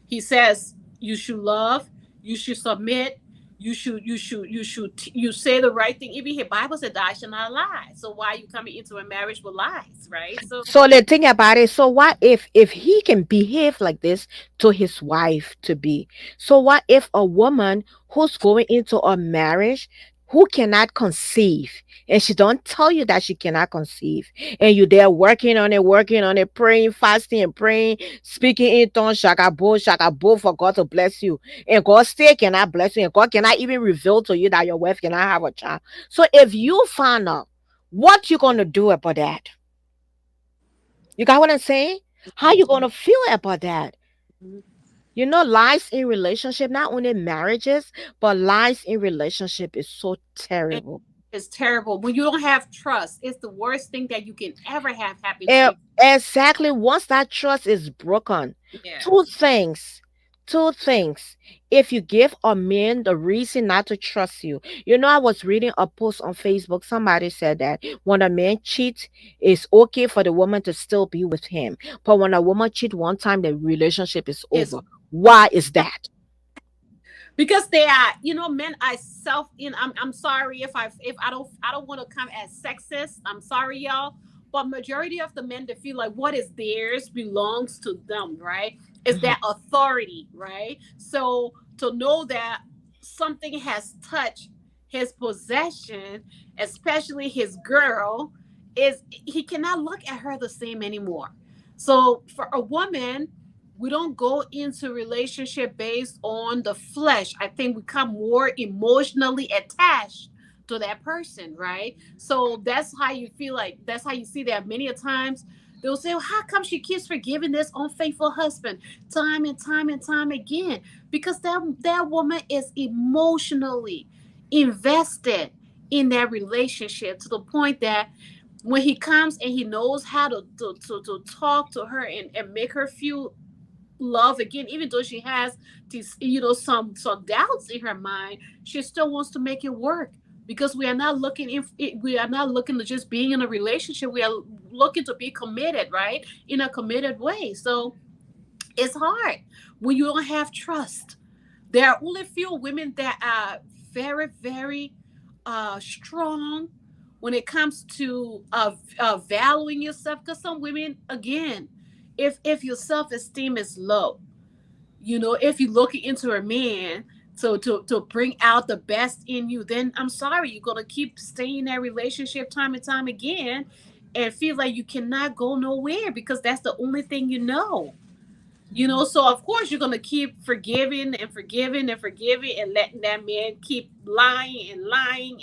he says you should love, you should submit, you say the right thing. Even the Bible said, "I shall not lie." So why are you coming into a marriage with lies, right? So So the thing about it, so what if he can behave like this to his wife to be? So what if a woman who's going into a marriage who cannot conceive, and she don't tell you that she cannot conceive, and you there working on it, praying, fasting and praying, speaking in tongues, shakabo for God to bless you, and God still cannot bless you, and God cannot even reveal to you that your wife cannot have a child. So if you find out, what you gonna do about that? You got what I'm saying? How you gonna feel about that? Lies in relationship, not only marriages, but lies in relationship is so it- terrible. it's terrible when you don't have trust. It's the worst thing that you can ever have happen to E- you. exactly. Once that trust is broken, Yeah. two things. Two things. If you give a man the reason not to trust you, I was reading a post on Facebook. Somebody said that when a man cheats, it's okay for the woman to still be with him. But when a woman cheats one time, the relationship is It's over. Why is that? because they are, men are I'm sorry if I don't want to come as sexist. I'm sorry, y'all. But majority of the men, that feel like what is theirs belongs to them, right? Is Mhm. that authority, right? So to know that something has touched his possession, especially his girl, is he cannot look at her the same anymore. So for a woman, we don't go into relationship based on the flesh. I think we become more emotionally attached to that person, right? So that's how you feel like that's how you see that many a times they'll say, well, how come she keeps forgiving this unfaithful husband time and time and time again? Because that woman is emotionally invested in that relationship to the point that when he comes and he knows how to talk to her and make her feel love again, even though she has these, some doubts in her mind, she still wants to make it work. Because we are not looking if we are not looking to just being in a relationship. We are looking to be committed, right? In a committed way. So it's hard when you don't have trust. There are only few women that are very, very strong when it comes to valuing yourself. Because some women, again, if your self esteem is low, if you're looking into a man to bring out the best in you, then I'm sorry, you're gonna keep staying in that relationship time and time again, and feel like you cannot go nowhere because that's the only thing you know. So of course you're gonna keep forgiving and forgiving and forgiving and letting that man keep lying and lying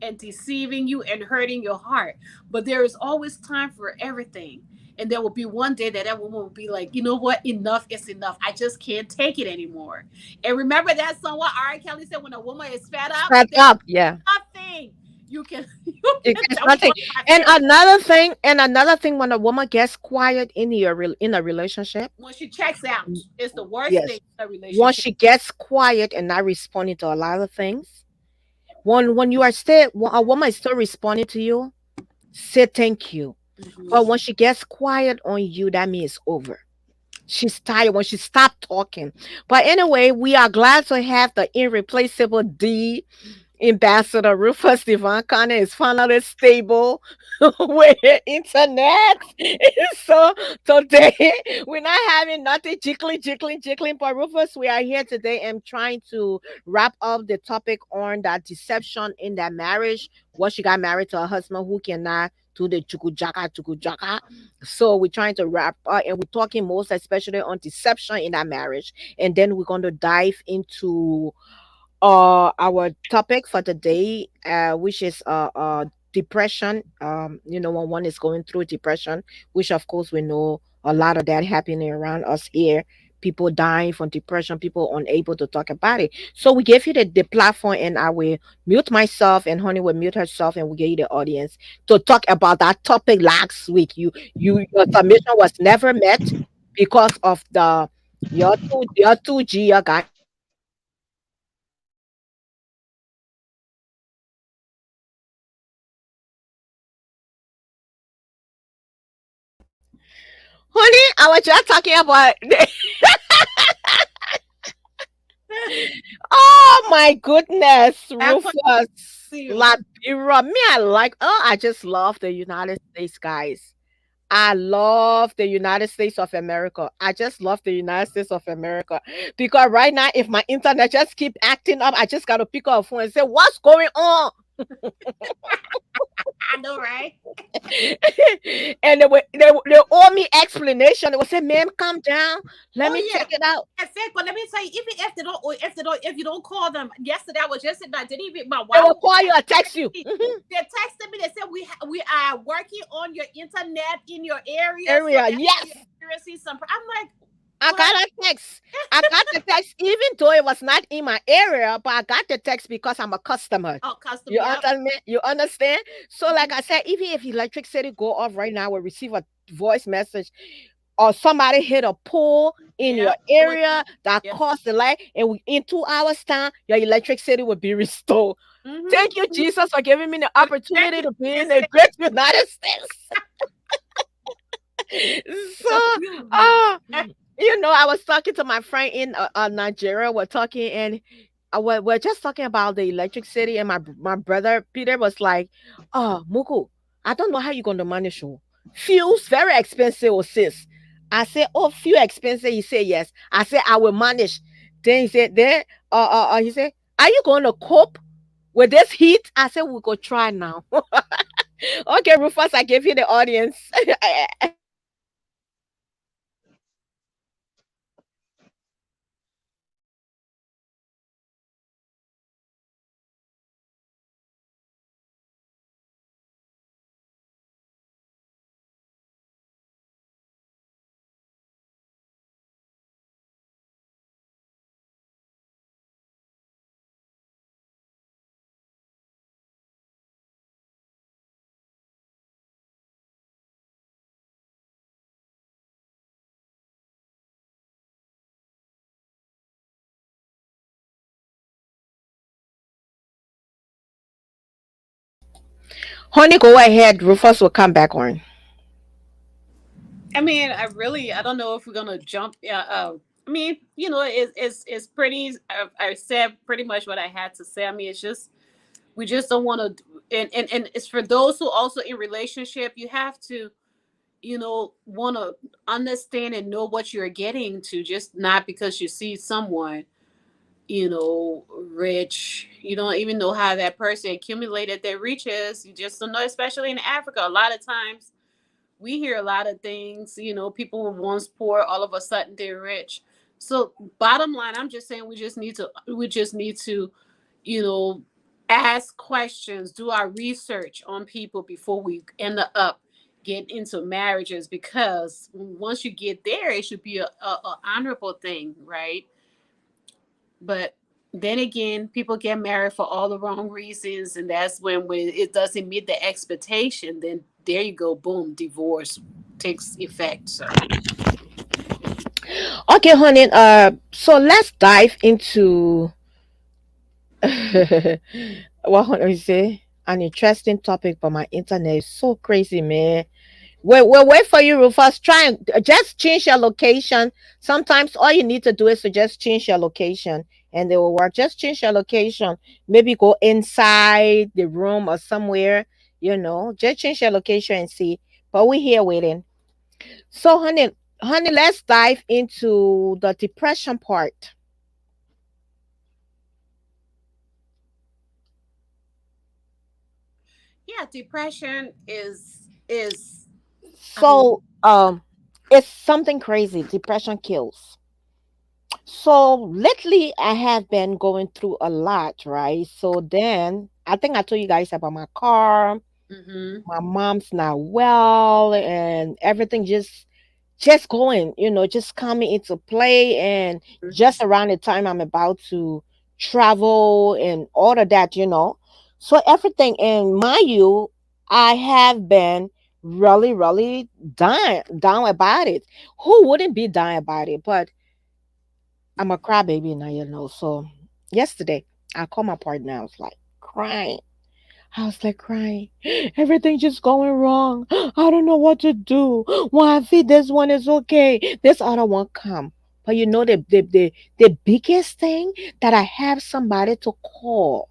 and deceiving you and hurting your heart. But there is always time for everything. And there will be one day that woman will be like, you know what, enough is enough. I just can't take it anymore. And remember that song what R. Kelly said, when a woman is fed up, Fed there's up, yeah. nothing you can you It can gets that was nothing. one of my And favorite. another thing, when a woman gets quiet in a relationship, When she checks out, it's the worst thing yes, in a once relationship. she gets quiet and not responding to a lot of things, when you are still when a woman is still responding to you, say thank you. But Mhm. when she gets quiet on you, that means it's over. She's tired when she stopped talking. But anyway, we are glad to have the irreplaceable D Ambassador Rufus Devon Connor is finally stable with internet. So today we're not having nothing jiggling, jiggling, jiggling. But Rufus, we are here today and trying to wrap up the topic on that deception in that marriage. What she got married to a husband who cannot do the chukujaka chukujaka. So we're trying to wrap up and we're talking most especially on deception in that marriage. And then we're going to dive into our topic for today, which is depression. When one is going through depression, which of course we know a lot of that happening around us here. People dying from depression, people unable to talk about it. So we gave you the platform, and I will mute myself, and Honey will mute herself, and we gave you the audience to talk about that topic last week. Your submission was never met because of your two G, your guy Honey, I was just talking about. Oh my goodness, That part Rufus to you. Labira. Me, I like. Oh, I just love the United States, guys. I love the United States of America. I just love the United States of America because right now, if my internet just keep acting up, I just gotta pick up a phone and say, "What's going on?" I know, right? And they owe me explanation. They will say, "Ma'am, calm down. Let Oh me yeah. check it out." In fact, but let me tell you, even if you don't call them, yesterday I was yesterday, I didn't even my They wife will was call you or text you. texting me. They texted me. They said we are working on your internet in your area, so Area, that's why yes. you're experiencing some. I'm like, I but got a text. I got the text, even though it was not in my area, but I got the text because I'm a customer. oh, custom, You yep. understand me? You understand? So, like Mhm. I said, even if electric city go off right now, we'll receive a voice message or somebody hit a pole in your Yep. Pulling area that yep. caused the light, and in 2 hours time, your electric city will be restored. Thank you, Mm-hmm. Jesus, for giving me the Thank opportunity you. to be in the Listen, great United States. so So, you, uh, I was talking to my friend in Nigeria. We're talking, and we're just talking about the electric city. And my brother Peter was like, "Oh, Muku, I don't know how you're going to manage. Oh, fuel's very expensive, oh, sis." I said, "Oh, fuel expensive." He said, "Yes." I said, "I will manage." Then he said, he said, "Are you going to cope with this heat?" I said, "We'll go try now." Okay, Rufus, I gave you the audience. Honey, go ahead. Rufus will come back on. I mean, I don't know if we're gonna jump. I mean, it's pretty. I said pretty much what I had to say. I mean, it's just we just don't want to, and it's for those who also in relationship. You have to, want to understand and know what you're getting to. Just not because you see someone, rich. You don't even know how that person accumulated their riches. You just don't know, especially in Africa. A lot of times we hear a lot of things, people were once poor, all of a sudden they're rich. So bottom line, I'm just saying we just need to, you know, ask questions, do our research on people before we end up get into marriages, because once you get there, it should be a honorable thing, right? But then again, people get married for all the wrong reasons, and that's when it doesn't meet the expectation. Then there you go, boom, divorce takes effect. So Okay, honey. So let's dive into what honey say. An interesting topic, but my internet is so crazy, man. We'll wait for you, Rufus. Try and just change your location. Sometimes all you need to do is to just change your location and they will work. Just change your location. Maybe go inside the room or somewhere, Just change your location and see. But we're here waiting. So, honey, let's dive into the depression part. yeah, depression is I mean, So, it's something crazy. Depression kills. So lately, I have been going through a lot, right? So then, I think I told you guys about my car. mm-hmm, My mom's not well, and everything just going, just coming into play, and just around the time I'm about to travel and all of that. So everything, and mind you, I have been really, really down about it. Who wouldn't be down about it? But I'm a crybaby now. So yesterday, I called my partner. I was like crying. I was like crying. Everything just going wrong. I don't know what to do. Why I feel this one is okay. This other one come. But the biggest thing that I have somebody to call.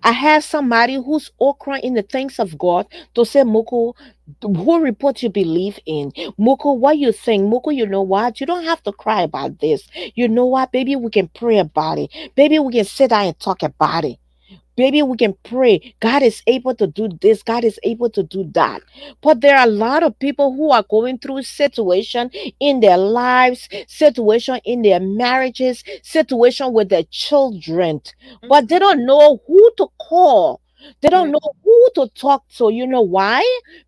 I have somebody who's okra in the things of God to say, Muku, who report you believe in? Muku, what you think? Muku, you know what? You don't have to cry about this. You know what? Baby, we can pray about it. Baby, we can sit down and talk about it. Baby, we can pray. God is able to do this. God is able to do that. But there are a lot of people who are going through situation in their lives, situation in their marriages, situation with their children, but they don't know who to call. They don't yeah, know who to talk to. You know why?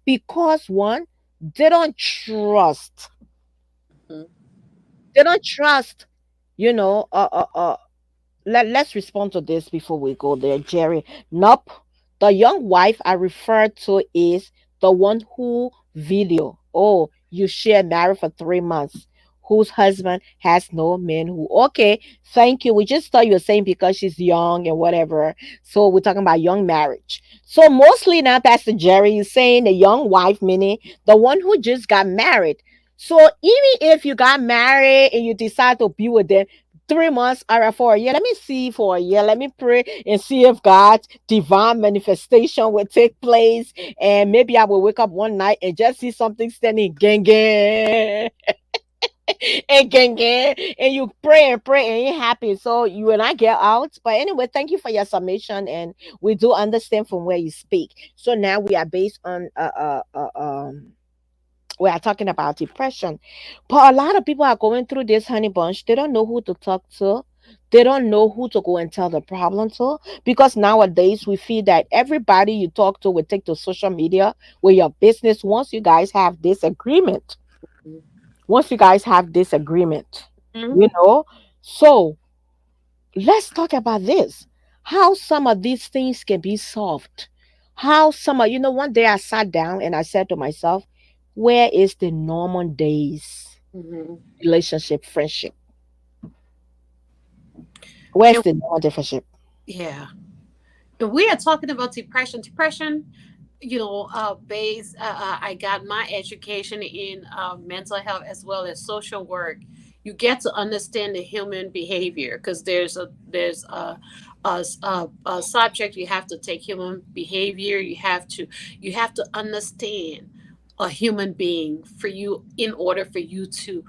Because one, they don't trust. mhm, They don't trust. You know, uh, uh, uh, let's respond to this before we go there, Jerry. Nope. The young wife I referred to is the one who video. Oh, you share married for 3 months, whose husband has no man who. Okay, thank you. We just thought you were saying because she's young and whatever. So we're talking about young marriage. So mostly now, Pastor Jerry is saying the young wife, meaning the one who just got married. So even if you got married and you decide to be with them, 3 months or for a year. Let me see for a year. Let me pray and see if God's divine manifestation will take place. And maybe I will wake up one night and just see something standing gang gang and gang gang. And you pray and it happens. So you and I get out. But anyway, thank you for your submission. And we do understand from where you speak. So now we are based on we are talking about depression. But a lot of people are going through this honey bunch. They don't know who to talk to. They don't know who to go and tell the problem to, because nowadays we feel that everybody you talk to will take to social media with your business once you guys have this agreement. Once you guys have this agreement, mhm, you know. So let's talk about this. How some of these things can be solved. How some of, one day I sat down and I said to myself, where is the normal days mhm. relationship, friendship? Where's And the normal friendship? yeah, we are talking about depression. Depression, base. I got my education in mental health as well as social work. You get to understand the human behavior because there's a subject you have to take human behavior. You have to understand a human being for you in order for you to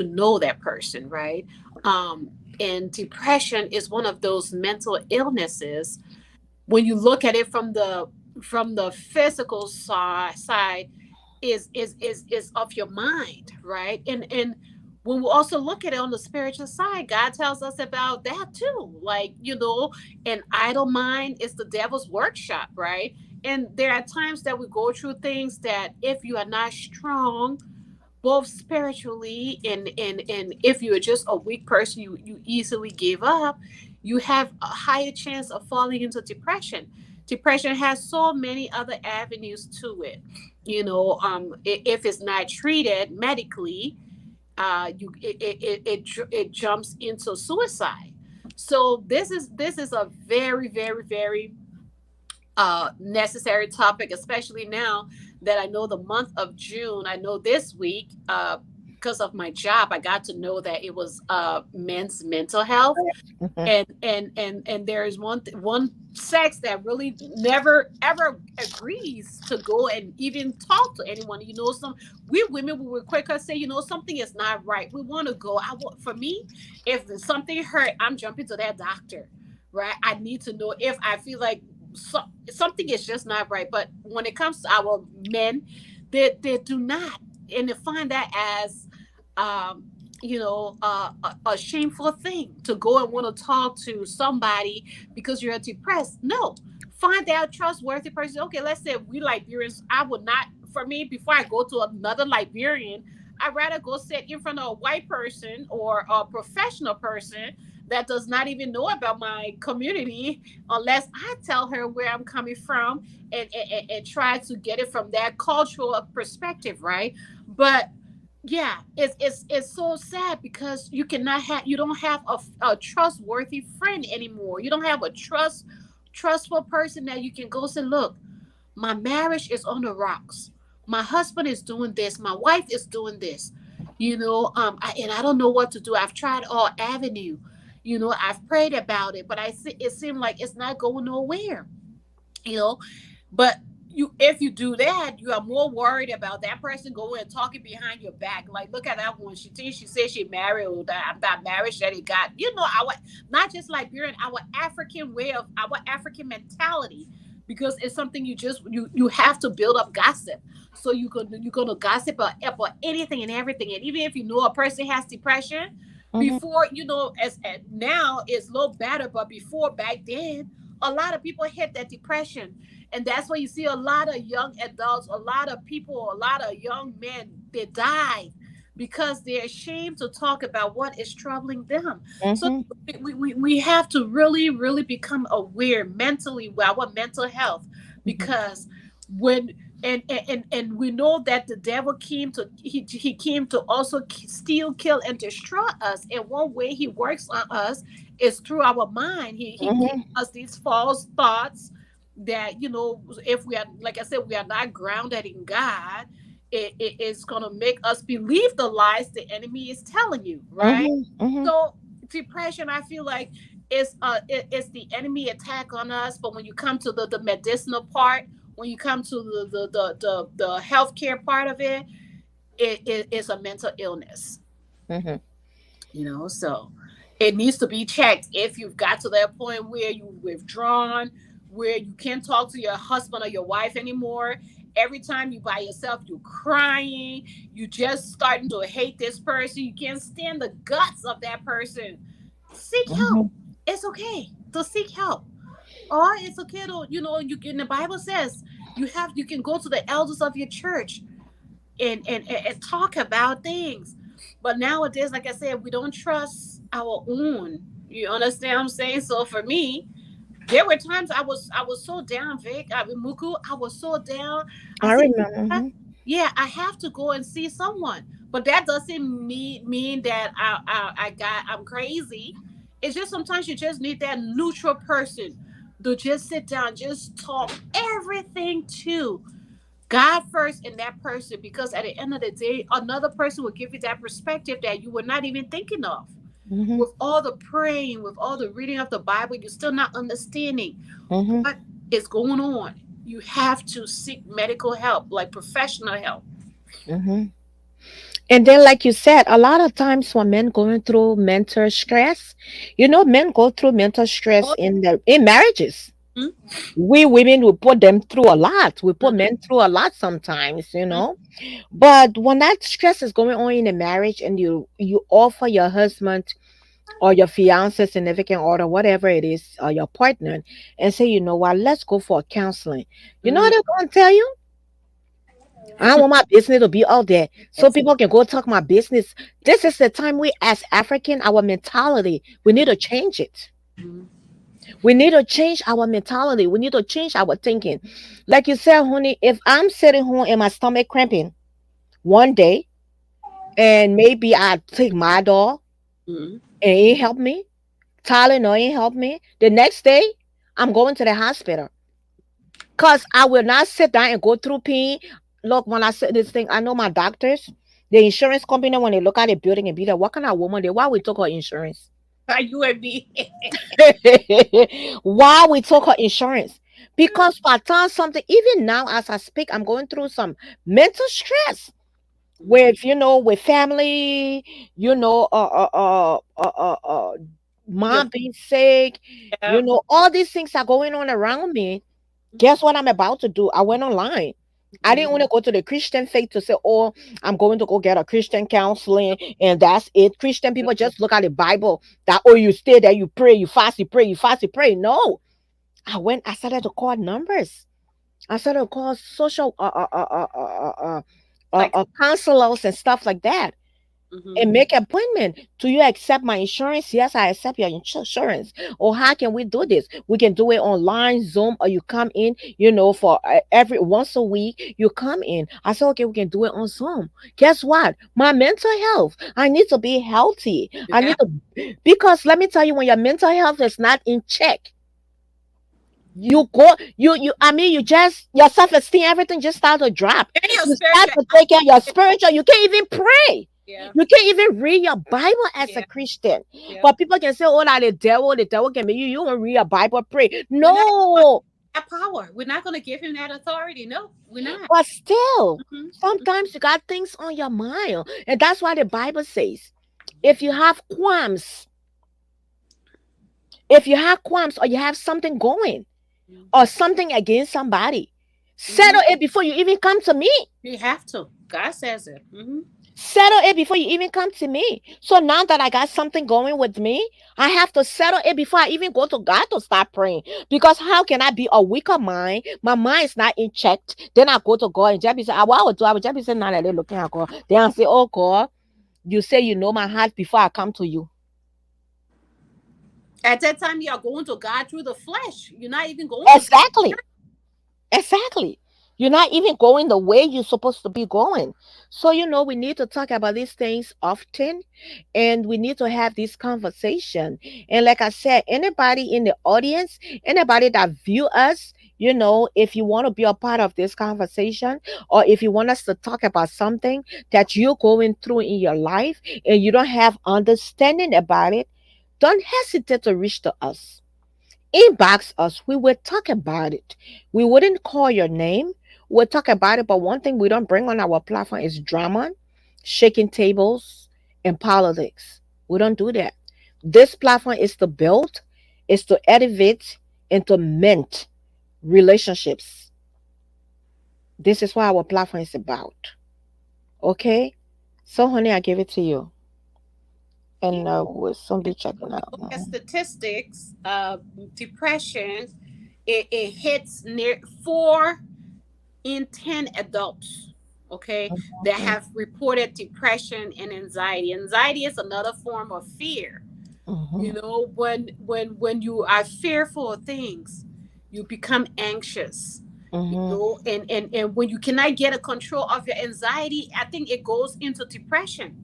know that person, right? And depression is one of those mental illnesses when you look at it from the physical side is of your mind, right? And when we also look at it on the spiritual side, God tells us about that too. Like, an idle mind is the devil's workshop, right? And there are times that we go through things that if you are not strong both spiritually and if you're just a weak person, you easily give up, you have a higher chance of falling into depression. Depression has so many other avenues to it. If it's not treated medically, it jumps into suicide. So this is a very, very, very necessary topic, especially now that I know the month of June. I know this week, because of my job, I got to know that it was men's mental health, Mhm. and there is one sex that really never ever agrees to go and even talk to anyone. We women, we were quicker say, something is not right. We want to go. For me, if something hurt, I'm jumping to that doctor, right? I need to know if I feel like something is just not right. But when it comes to our men, they do not, and they find that as um, a shameful thing to go and want to talk to somebody because you're depressed. No, find that trustworthy person. Okay, let's say we Liberians. I would not, for me, before I go to another Liberian, I'd rather go sit in front of a white person or a professional person that does not even know about my community unless I tell her where I'm coming from and try to get it from that cultural perspective, right? But yeah, it's so sad because you don't have a trustworthy friend anymore. You don't have a trustful person that you can go say, look, my marriage is on the rocks. My husband is doing this. My wife is doing this. And I don't know what to do. I've tried all avenue. I've prayed about it, but it seemed like it's not going nowhere. You know, but if you do that, you are more worried about that person going and talking behind your back. Like, look at that one. She said she married, or that I'm not married. That it got, our not just Liberian, our African way of our African mentality, because it's something you have to build up gossip. So you're gonna gossip about anything and everything, and even if you know a person has depression, Mhm. before as now it's a little better, but before back then, a lot of people hit that depression, and that's why you see a lot of young adults, a lot of people, a lot of young men, they die because they're ashamed to talk about what is troubling them. So Mhm. we have to really, really become aware mentally with our mental health, Mhm. because when and we know that the devil he came to also steal, kill, and destroy us. And one way he works on us is through our mind. He gives Mhm. us these false thoughts that, if we are, like I said, we are not grounded in God, it is going to make us believe the lies the enemy is telling you, right? Mhm. Mhm. So depression, I feel like it's the enemy attack on us. But when you come to the medicinal part, when you come to the healthcare part of it, it is a mental illness. Mhm. So it needs to be checked. If you've got to that point where you withdrawn, where you can't talk to your husband or your wife anymore, every time you by yourself, you're crying, you just starting to hate this person, you can't stand the guts of that person, seek help. Mhm. It's okay to seek help. Or it's okay to, you can, the Bible says you can go to the elders of your church and talk about things. But nowadays, like I said, we don't trust our own. You understand what I'm saying? So for me, there were times I was so down, Vic. I mean, Muku, I was so down. I I said, remember. "Huh? Mhm. Yeah, I have to go and see someone." But that doesn't mean that I'm crazy. It's just sometimes you just need that neutral person. To just sit down, just talk everything to God first in that person, because at the end of the day, another person will give you that perspective that you were not even thinking of. Mm-hmm. With all the praying, with all the reading of the Bible, you're still not understanding Mm-hmm. what is going on. You have to seek medical help, like professional help. Mm-hmm. And then, like you said, a lot of times when men going through mental stress, men go through mental stress Oh, in marriages. mhm, We women we put them through a lot. We put mhm, men through a lot sometimes, mhm. But when that stress is going on in a marriage, and you offer your husband or your fiance, significant other, whatever it is, or your partner, and say, you know what, let's go for counseling. You know what Mhm. they're gonna tell you? I don't want my business to be out there so Exactly. people can go talk my business. This is the time we, as African, our mentality, we need to change it. Mhm. We need to change our mentality. We need to change our thinking. Like you said, honey, if I'm sitting home and my stomach cramping one day, and maybe I take my dog Mhm. and it help me, Tylenol ain't help me. The next day, I'm going to the hospital. Cause I will not sit down and go through pain. Look, when I said this thing, I know my doctors, the insurance company, when they look at the building and be like, what kind of woman they? Why we took her insurance? You and me. Why we took her insurance? Because by the time something, even now as I speak, I'm going through some mental stress with with family, you know, Your mom being sick, yeah. all these things are going on around me. Guess what I'm about to do? I went online. I didn't Mhm. want to go to the Christian faith to say, oh, I'm going to go get a Christian counseling and that's it. Christian people just look at the Bible that, oh, you stay there, you pray, you fast, you pray, you fast, you pray. No. I started to call numbers. I started to call social Like, counselors and stuff like that mhm. and make appointment. Do you accept my insurance? Yes, I accept your insurance. Or how can we do this? We can do it online, Zoom, or you come in, for every once a week, you come in. I said, okay, we can do it on Zoom. Guess what? My mental health, I need to be healthy. You I need have to, because let me tell you, when your mental health is not in check, you go, I mean, you just, your self-esteem, everything just start to drop. and your You start spiritual. to take care of your spiritual, you can't even pray. Yeah, You can't even read your Bible as a yeah, Christian. yeah. But people can say, oh, that the devil can make you. You won't read your Bible, pray. We're not gonna No. have that power. We're not gonna give him that authority. No, we're not. But still, Mhm. sometimes you got things on your mind. And that's why the Bible says, if you have qualms, or you have something going, or something against somebody, Mhm. settle it before you even come to me. You have to. God says it. Hmm. Settle it before you even come to me. So now that I got something going with me, I have to settle it before I even go to God to start praying. Because how can I be a weaker mind? My mind is not in check. Then I go to God and Jabby say, what I would do? I would Jabby say, now that they're looking at God. Then I say, oh God, you say you know my heart before I come to you. At that time, you are going to God through the flesh. You're not even going to God. Exactly. Exactly. You're not even going the way you're supposed to be going. So, we need to talk about these things often and we need to have this conversation. And like I said, anybody in the audience, anybody that view us, if you want to be a part of this conversation or if you want us to talk about something that you're going through in your life and you don't have understanding about it, don't hesitate to reach to us. Inbox us. We will talk about it. We wouldn't call your name. We'll talk about it. But one thing we don't bring on our platform is drama, shaking tables, and politics. We don't do that. This platform is to build, is to elevate, and to mend relationships. This is what our platform is about. Okay? So, honey, I give it to you. And we'll soon be checking out. Look at statistics. Depression. It hits near 4 in 10 adults. Okay, that have reported depression and anxiety. Anxiety is another form of fear. Mm-hmm. When you are fearful of things, you become anxious. Mm-hmm. And when you cannot get a control of your anxiety, I think it goes into depression,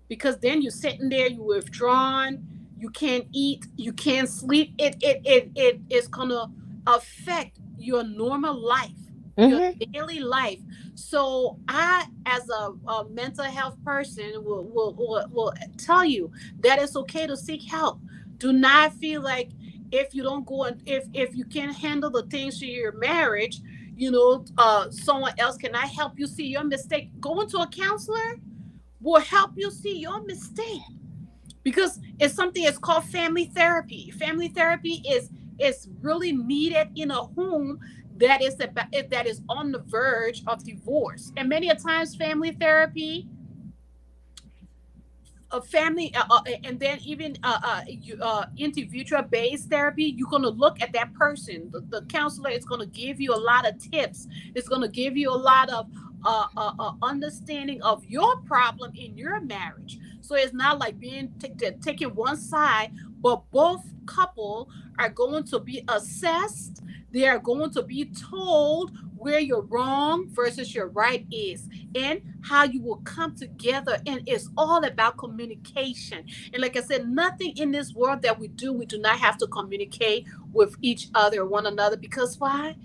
because then you're sitting there, you're withdrawn, you can't eat, you can't sleep. It is gonna affect your normal life, your Mm-hmm. daily life. So I, as a mental health person, will tell you that it's okay to seek help. Do not feel like if you don't go and if you can't handle the things in your marriage, someone else cannot help you see your mistake. Going to a counselor will help you see your mistake, because it's something that's called family therapy. Family therapy is really needed in a home that is on the verge of divorce. And many a times family therapy, a family and then even individual based therapy, you're going to look at that person. The counselor is going to give you a lot of tips. It's going to give you a lot of understanding of your problem in your marriage. So it's not like being taking one side, but both couple are going to be assessed. They are going to be told where your wrong versus your right is, and how you will come together. And it's all about communication. And like I said, nothing in this world that we do not have to communicate with each other, one another. Because why?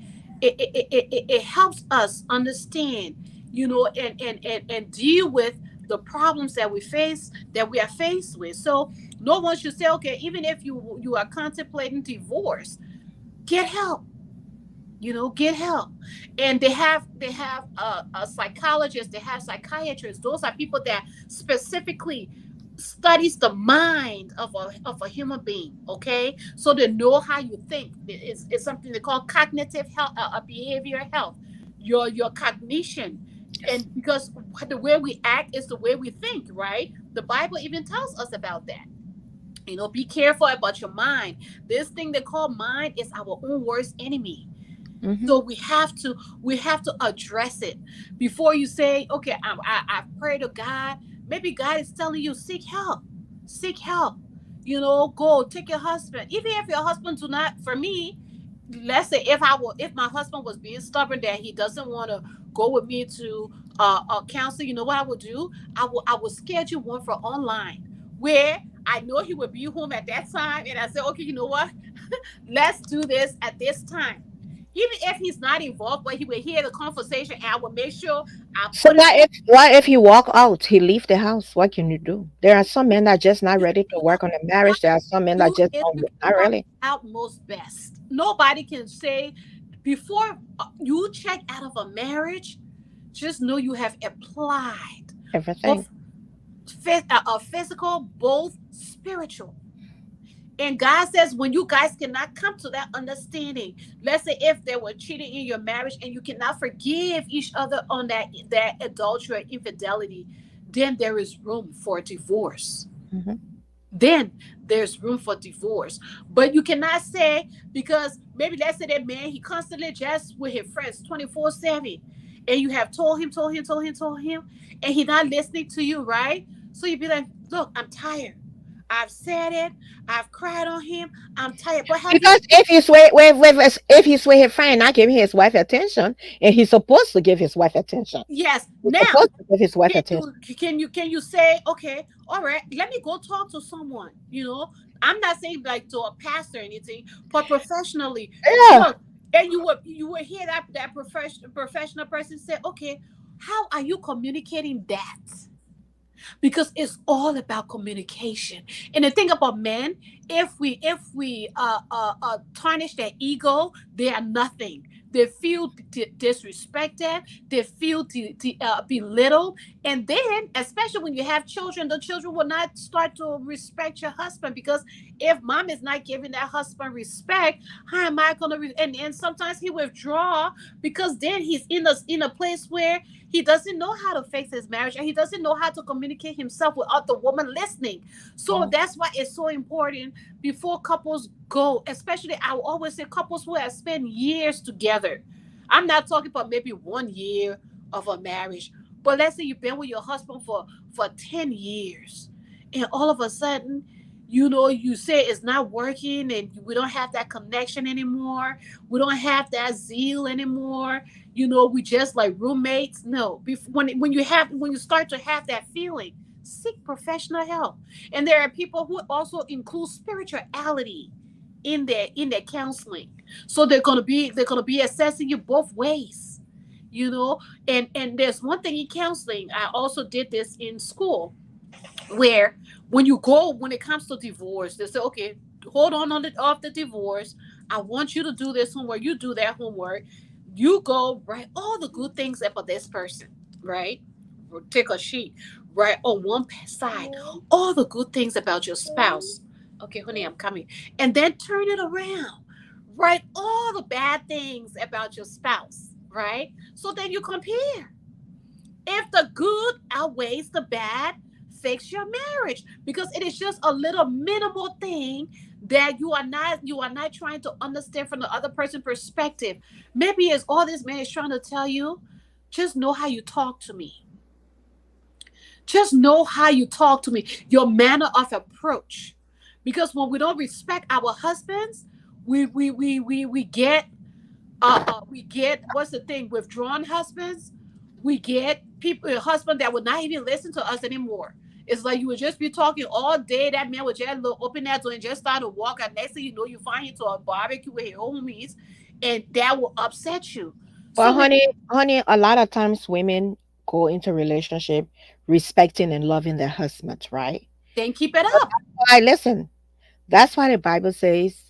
It helps us understand, and deal with the problems that we are faced with. So no one should say, okay, even if you are contemplating divorce, get help. Get help. And they have a psychologist, they have psychiatrists. Those are people that specifically studies the mind of a human being. Okay, so they know how you think. It's something they call cognitive health, behavior health, your cognition. Yes. And because the way we act is the way we think, right? The Bible even tells us about that. Be careful about your mind. This thing they call mind is our own worst enemy. Mm-hmm. So we have to address it before you say, okay, I pray to God. Maybe God is telling you, seek help, seek help. Go take your husband. Even if your husband do not, for me, let's say if my husband was being stubborn that he doesn't want to go with me to a counselor, you know what I would do? I will schedule one for online, where I know he would be home at that time, and I say, okay, you know what? Let's do this at this time. Even if he's not involved, but he will hear the conversation, and I will make sure I So put it what if he walk out, he leave the house? What can you do? There are some men that are just not ready to work on a on. marriage. There are some men that Do just is don't, to not start really. out most best. Nobody can say before you check out of a marriage, just know you have applied Everything. both physical, both spiritual. And God says, when you guys cannot come to that understanding, let's say if they were cheating in your marriage and you cannot forgive each other on that adultery or infidelity, then there is room for divorce. Mm-hmm. Then there's room for divorce. But you cannot say, because maybe let's say that man, he constantly just with his friends 24/7, and you have told him, and he not listening to you, right? So you be like, look, I'm tired. I've said it. I've cried on him. I'm tired. But have you? Because if he's if he's with his friend, not giving his wife attention, and he's supposed to give his wife attention. Yes. He's Now, supposed to give his wife can attention. you say, okay, all right, let me go talk to someone. I'm not saying like to a pastor or anything, but professionally, Yeah. look, and you will hear that professional person say, okay, how are you communicating that? Because it's all about communication. And the thing about men, if we tarnish their ego, they are nothing. They feel disrespected. They feel belittled. And then, especially when you have children, the children will not start to respect your husband, because if mom is not giving that husband respect, how am I gonna? And sometimes he withdraw, because then he's in a place where he doesn't know how to fix his marriage, and he doesn't know how to communicate himself without the woman listening. So that's why it's so important before couples go, especially I will always say couples who have spent years together. I'm not talking about maybe 1 year of a marriage, but let's say you've been with your husband for 10 years, and all of a sudden, you say it's not working, and we don't have that connection anymore. We don't have that zeal anymore. We just like roommates. No, when you start to have that feeling, seek professional help. And there are people who also include spirituality. in their counseling. So they're gonna be assessing you both ways, you know. And there's one thing in counseling. I also did this in school, where when it comes to divorce, they say, okay, hold on the off the divorce. I want you to do this homework. You do that homework. You go write all the good things about this person, right? Or take a sheet, write on one side all the good things about your spouse. Okay, honey, I'm coming. And then turn it around. Write all the bad things about your spouse, right? So then you compare. If the good outweighs the bad, fix your marriage, because it is just a little minimal thing that you are not trying to understand from the other person's perspective. Maybe it's all this man is trying to tell you. Just know how you talk to me. Just know how you talk to me. Your manner of approach. Because when we don't respect our husbands, we get what's the thing, withdrawn husbands. We get people, a husband that would not even listen to us anymore. It's like you would just be talking all day. That man would just open that door and just start to walk. And next thing you know, you find him to a barbecue with his homies, and that will upset you. Well, So we honey, a lot of times women go into relationship respecting and loving their husbands, right? then keep it up. Why, listen, that's why the Bible says,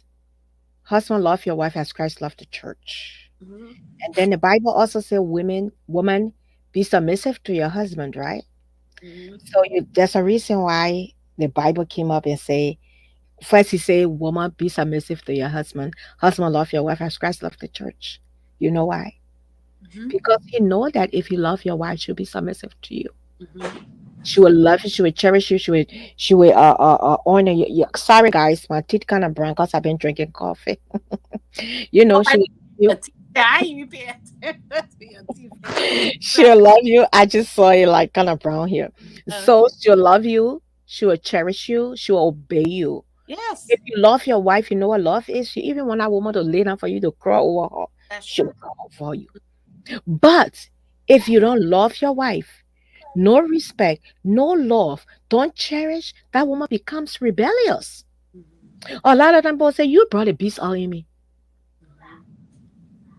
husband, love your wife as Christ loved the church. Mhm. And then the Bible also says, woman, be submissive to your husband, right? Mhm. So there's a reason why the Bible came up and say, first he say, woman, be submissive to your husband. Husband, love your wife as Christ loved the church. You know why? Mhm. Because he know that if you love your wife, she'll be submissive to you. Mhm. She will love you. She will cherish you. She will honor you. Sorry, guys, my teeth kind of brown because I've been drinking coffee. You Oh, know, she will love you. I ain't even pay attention to your teeth. She'll love you. I just saw it like kind of brown here. Uh, So she'll love you. She will cherish you. She will obey you. yes, If you love your wife, you know what love is. She even want that woman to lay down for you to crawl over her. that's She true. will crawl for you. But if you don't love your wife, no respect, no love, don't cherish, that woman becomes rebellious. Mhm. A lot of them people say, you brought a beast out in me.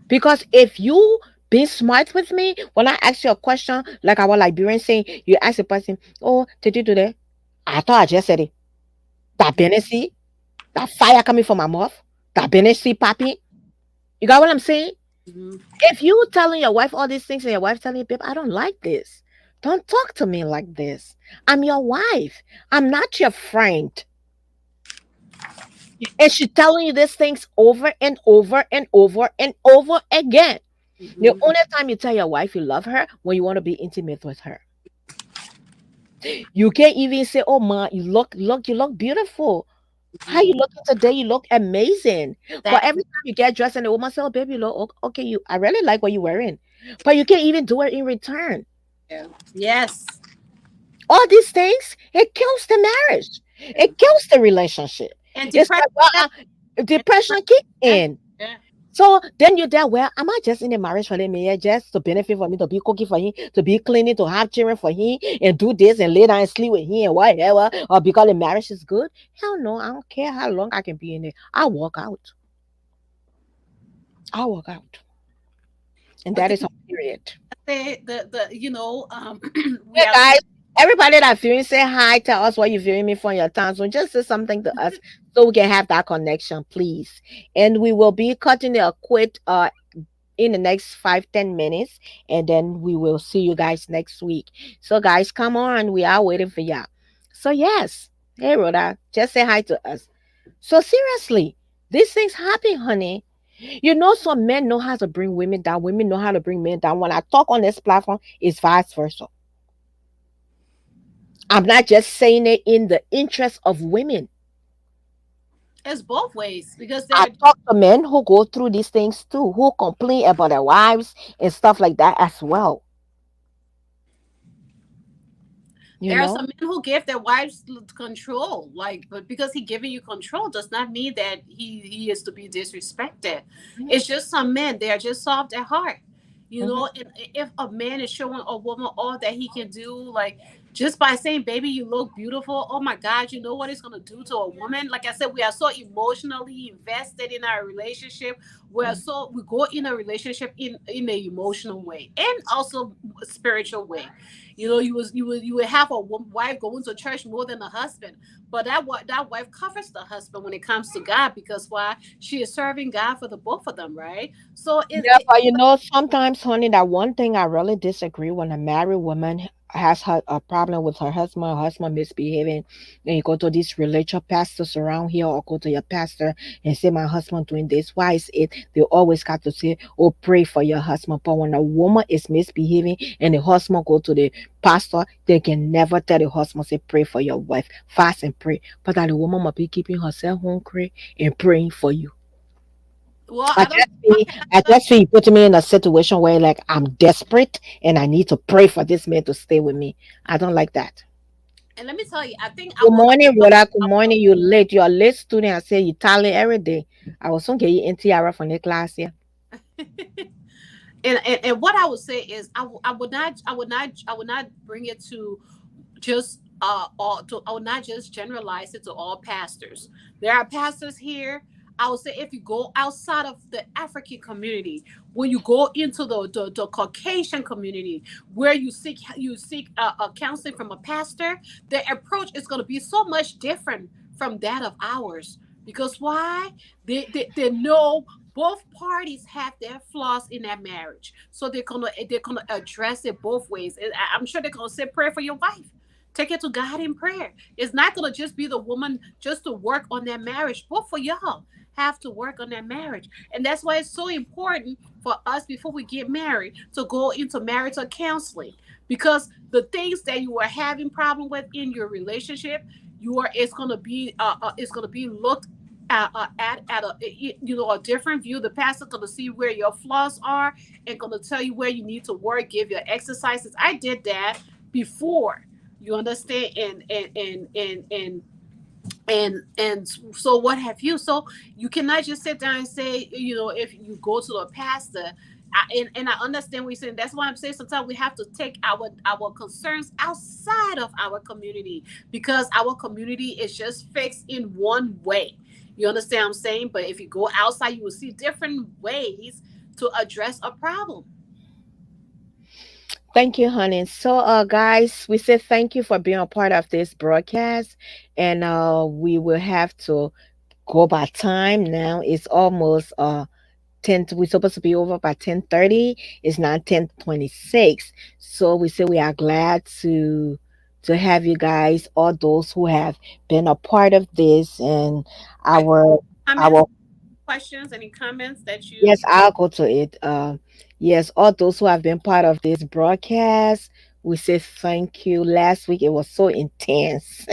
Because if you being smart with me, when I ask you a question, like our Liberian saying, you ask a person, oh, did you do that? I thought I just said it. That Bennessy, that fire coming from my mouth, that Bennessy popping. You got what I'm saying? Mhm. If you telling your wife all these things and your wife telling you, babe, I don't like this. Don't talk to me like this. I'm your wife. I'm not your friend. And she telling you these things over and over and over and over again. The Mhm. only time you tell your wife you love her when you want to be intimate with her. You can't even say, "Oh ma, you look beautiful. How you Mhm. looking today? You look amazing." But Exactly. every time you get dressed and the woman say, "Oh baby, you look okay. You, I really like what you're wearing," but you can't even do it in return. Yeah. Yes. All these things, it kills the marriage. Yeah. It kills the relationship. And It's depression. like, well, And depression kick depression. in. Yeah. So then you're there, well, am I just in a marriage for him here just to benefit for me, to be cooking for him, to be cleaning, to have children for him, and do this and lay down and sleep with him and whatever, or because the marriage is good? Hell no, I don't care how long I can be in there. I walk out. I walk out. And But that the, is a period. we Yeah, are. guys, everybody that viewing, say hi. Tell us what you're viewing me from your time zone. Just say something to us so we can have that connection, please. And we will be cutting the quit in the next 5-10 minutes, and then we will see you guys next week. So guys, come on, we are waiting for y'all. So yes, hey Rhoda, just say hi to us. So seriously, these things happen, honey. You know, some men know how to bring women down, women know how to bring men down. When I talk on this platform, it's vice versa. I'm not just saying it in the interest of women. It's both ways, because I they're. talk to men who go through these things too, who complain about their wives and stuff like that as well. You There are know? some men who give their wives control, like, but because he giving you control does not mean that he is to be disrespected. Mhm, It's just some men, they are just soft at heart, mhm, and if a man is showing a woman all that he can do, like, just by saying, baby, you look beautiful. Oh my God, you know what it's going to do to a woman? Like I said, we are so emotionally invested in our relationship. We go in a relationship in an emotional way and also a spiritual way. You know, you would have a wife going to church more than a husband, but that wife covers the husband when it comes to God, because why? She is serving God for the both of them, right? So Yeah, but sometimes, honey, that one thing I really disagree when a married woman has a problem with her husband misbehaving, and you go to these religious pastors around here or go to your pastor and say, my husband doing this. Why is it? They always got to say, oh, pray for your husband. But when a woman is misbehaving and the husband go to the pastor, they can never tell the husband, say, pray for your wife, fast and pray. But that the woman must be keeping herself hungry and praying for you. well, I just see, I just see you putting me in a situation where like I'm desperate and I need to pray for this man to stay with me. I don't like that. and let me tell you, I think Good morning, Rhoda. Good I morning. You late. You're a late student. I say you talent every day. I was going to get you NTR from the class here. and what I would say is I would not bring it to just I will not just generalize it to all pastors. There are pastors here. I would say if you go outside of the African community, when you go into the Caucasian community, where you seek a counseling from a pastor, the approach is going to be so much different from that of ours. Because why? They know both parties have their flaws in that marriage, so they're gonna address it both ways. And I'm sure they're gonna say, pray for your wife, take it to God in prayer. It's not gonna just be the woman just to work on their marriage. Both for y'all have to work on their marriage, and that's why it's so important for us before we get married to go into marital counseling, because the things that you are having problem with in your relationship, it's gonna be looked at a different view. The pastor gonna see where your flaws are and gonna tell you where you need to work, give you exercises. I did that before, you understand, and so what have you. So you cannot just sit down and say, if you go to a pastor, and I understand what you're saying. That's why I'm saying sometimes we have to take our concerns outside of our community, because our community is just fixed in one way. You understand what I'm saying? But if you go outside, you will see different ways to address a problem. Thank you, honey. So, guys, we say thank you for being a part of this broadcast, and we will have to go by time now. It's almost 10, we're supposed to be over by 10:30. It's now 10:26. So we say we are glad to have you guys, all those who have been a part of this, and Right. our Comments, our questions, any comments that yes, you I'll go to it. Yes, all those who have been part of this broadcast, we say thank you. Last week it was so intense.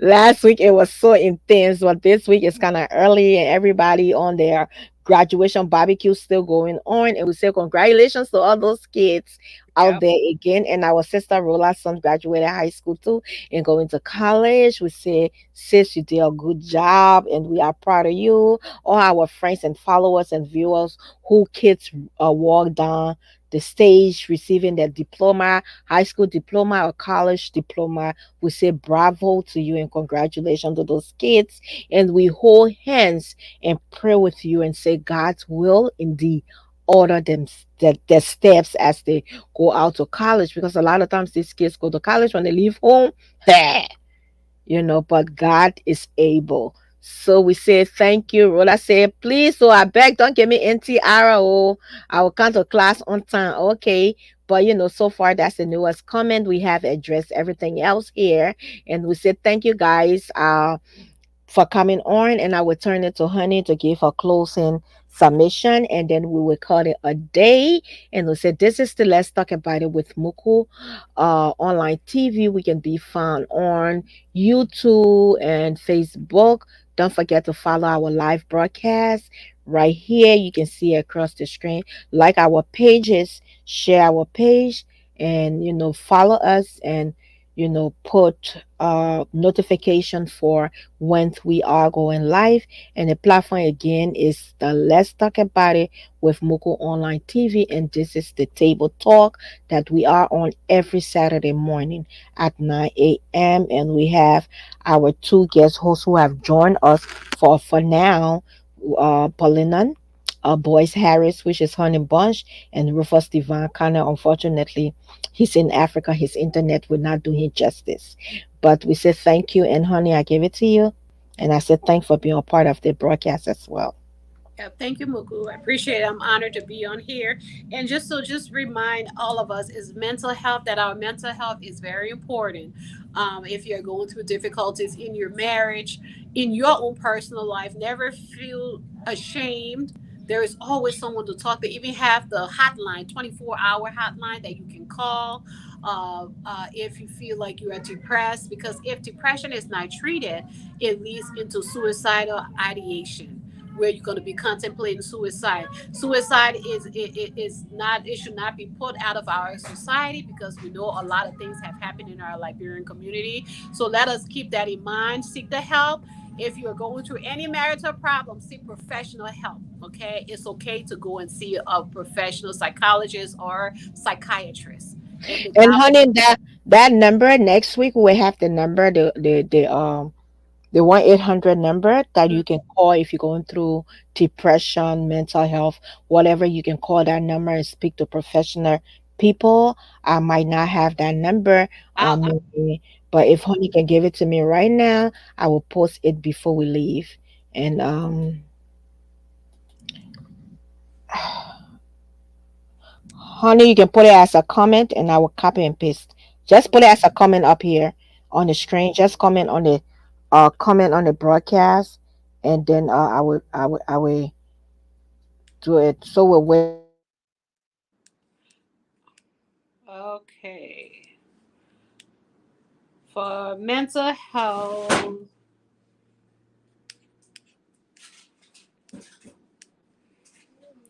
Last week it was so intense, but this week it's kind of early and everybody on their graduation barbecue still going on. And we say congratulations to all those kids out Yeah. there again. And our sister Rola's son graduated high school too and going to college. We say, sis, you did a good job and we are proud of you. All our friends and followers and viewers who kids walk down the stage receiving their diploma, high school diploma or college diploma, we say bravo to you and congratulations to those kids. And we hold hands and pray with you and say God's will indeed order them their steps as they go out to college, because a lot of times these kids go to college when they leave home. But God is able. So we say thank you. Rola say, please, so I beg, don't give me NTRO. I will come to class on time. Okay. But so far that's the newest comment. We have addressed everything else here. And we say thank you guys. For coming on, and I will turn it to Honey to give her closing submission, and then we will call it a day. And we'll say this is the Let's Talk About It with Muku online TV. We can be found on YouTube and Facebook. Don't forget to follow our live broadcast right here. You can see across the screen. Like our pages, share our page, and follow us, and put notification for when we are going live. And the platform again is the Let's Talk About It with Muku Online TV. And this is the table talk that we are on every Saturday morning at 9 a.m. And we have our two guest hosts who have joined us for now, Paulinan, Boyce Harris, which is Honey Bunch, and Rufus Devon Connor. Unfortunately, he's in Africa. His internet would not do him justice. But we say thank you, and honey, I give it to you. And I said thanks for being a part of the broadcast as well. Yeah, thank you, Mugu. I appreciate it. I'm honored to be on here. And just remind all of us is mental health that our mental health is very important. If you're going through difficulties in your marriage, in your own personal life, never feel ashamed. There is always someone to talk to. Even have the hotline, 24-hour hotline that you can call if you feel like you are depressed. Because if depression is not treated, it leads into suicidal ideation where you're going to be contemplating suicide. Suicide is not, it should not be put out of our society because we know a lot of things have happened in our Liberian community. So let us keep that in mind. Seek the help. If you're going through any marital problem, seek professional help. Okay, it's okay to go and see a professional psychologist or psychiatrist. And the And God will. honey, that number next week we have the number, the 1-800 number that you can call if you're going through depression, mental health, whatever. You can call that number and speak to professional people. I might not have that number, I'll maybe, but if honey can give it to me right now, I will post it before we leave. And honey, you can put it as a comment, and I will copy and paste. Just put it as a comment up here on the screen. Just comment on the broadcast, and then I will do it. So we'll wait for you to put it up there. okay. For mental health,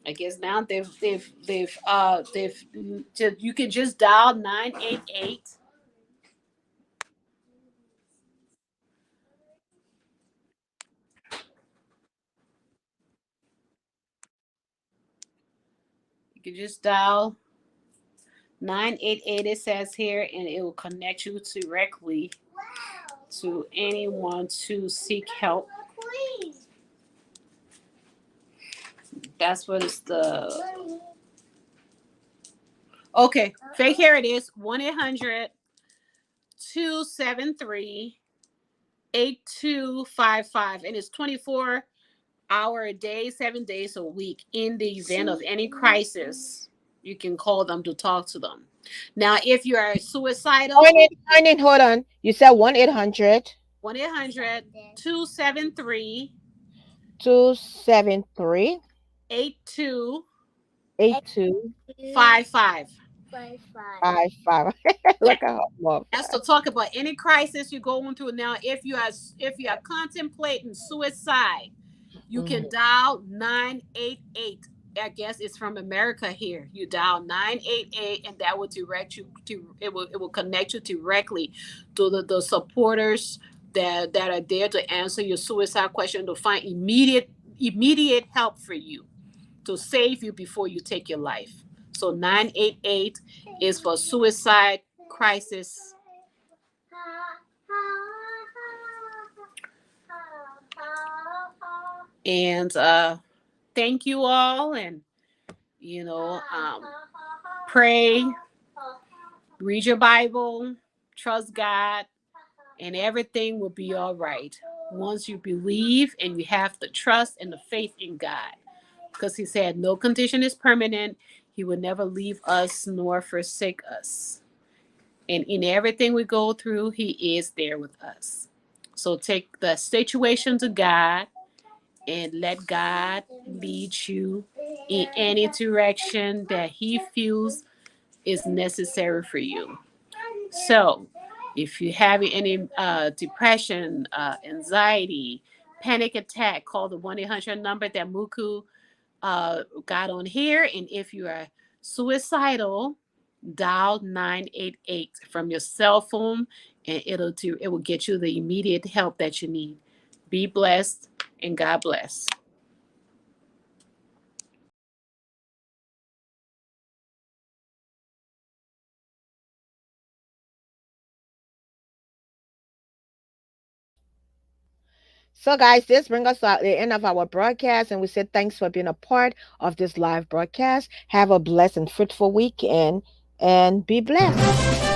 I guess now they've you can just dial 988. You can just dial 988, it says here, and it will connect you directly to anyone to seek help. That's what it's the okay. Fake here it is 1-800-273-8255, and it's 24-hour a day, 7 days a week. In the event of any crisis, you can call them to talk to them. Now, if you are suicidal, Hold on. You said 1-800 1-800-273 273 8255. 8255. Yeah. Look at her mom. That's to talk about any crisis you're going through. Now, if you are contemplating suicide, you Mhm. can dial 988. I guess it's from America here. You dial 988, and that will direct you to it will connect you directly to the supporters that are there to answer your suicide question, to find immediate help for you, to save you before you take your life. So 988 is for suicide crisis. And thank you all, and you know, pray, read your Bible, trust God, and everything will be all right. Once you believe and you have the trust and the faith in God, because He said no condition is permanent. He will never leave us nor forsake us. And in everything we go through, He is there with us. So take the situation to God and let God lead you in any direction that He feels is necessary for you. So, if you have any depression, anxiety, panic attack, call the 1-800 number that Muku got on here. And if you are suicidal, dial 988 from your cell phone, and it will get you the immediate help that you need. Be blessed and God bless. So, guys, this brings us to the end of our broadcast, and we say thanks for being a part of this live broadcast. Have a blessed and fruitful weekend, and be blessed.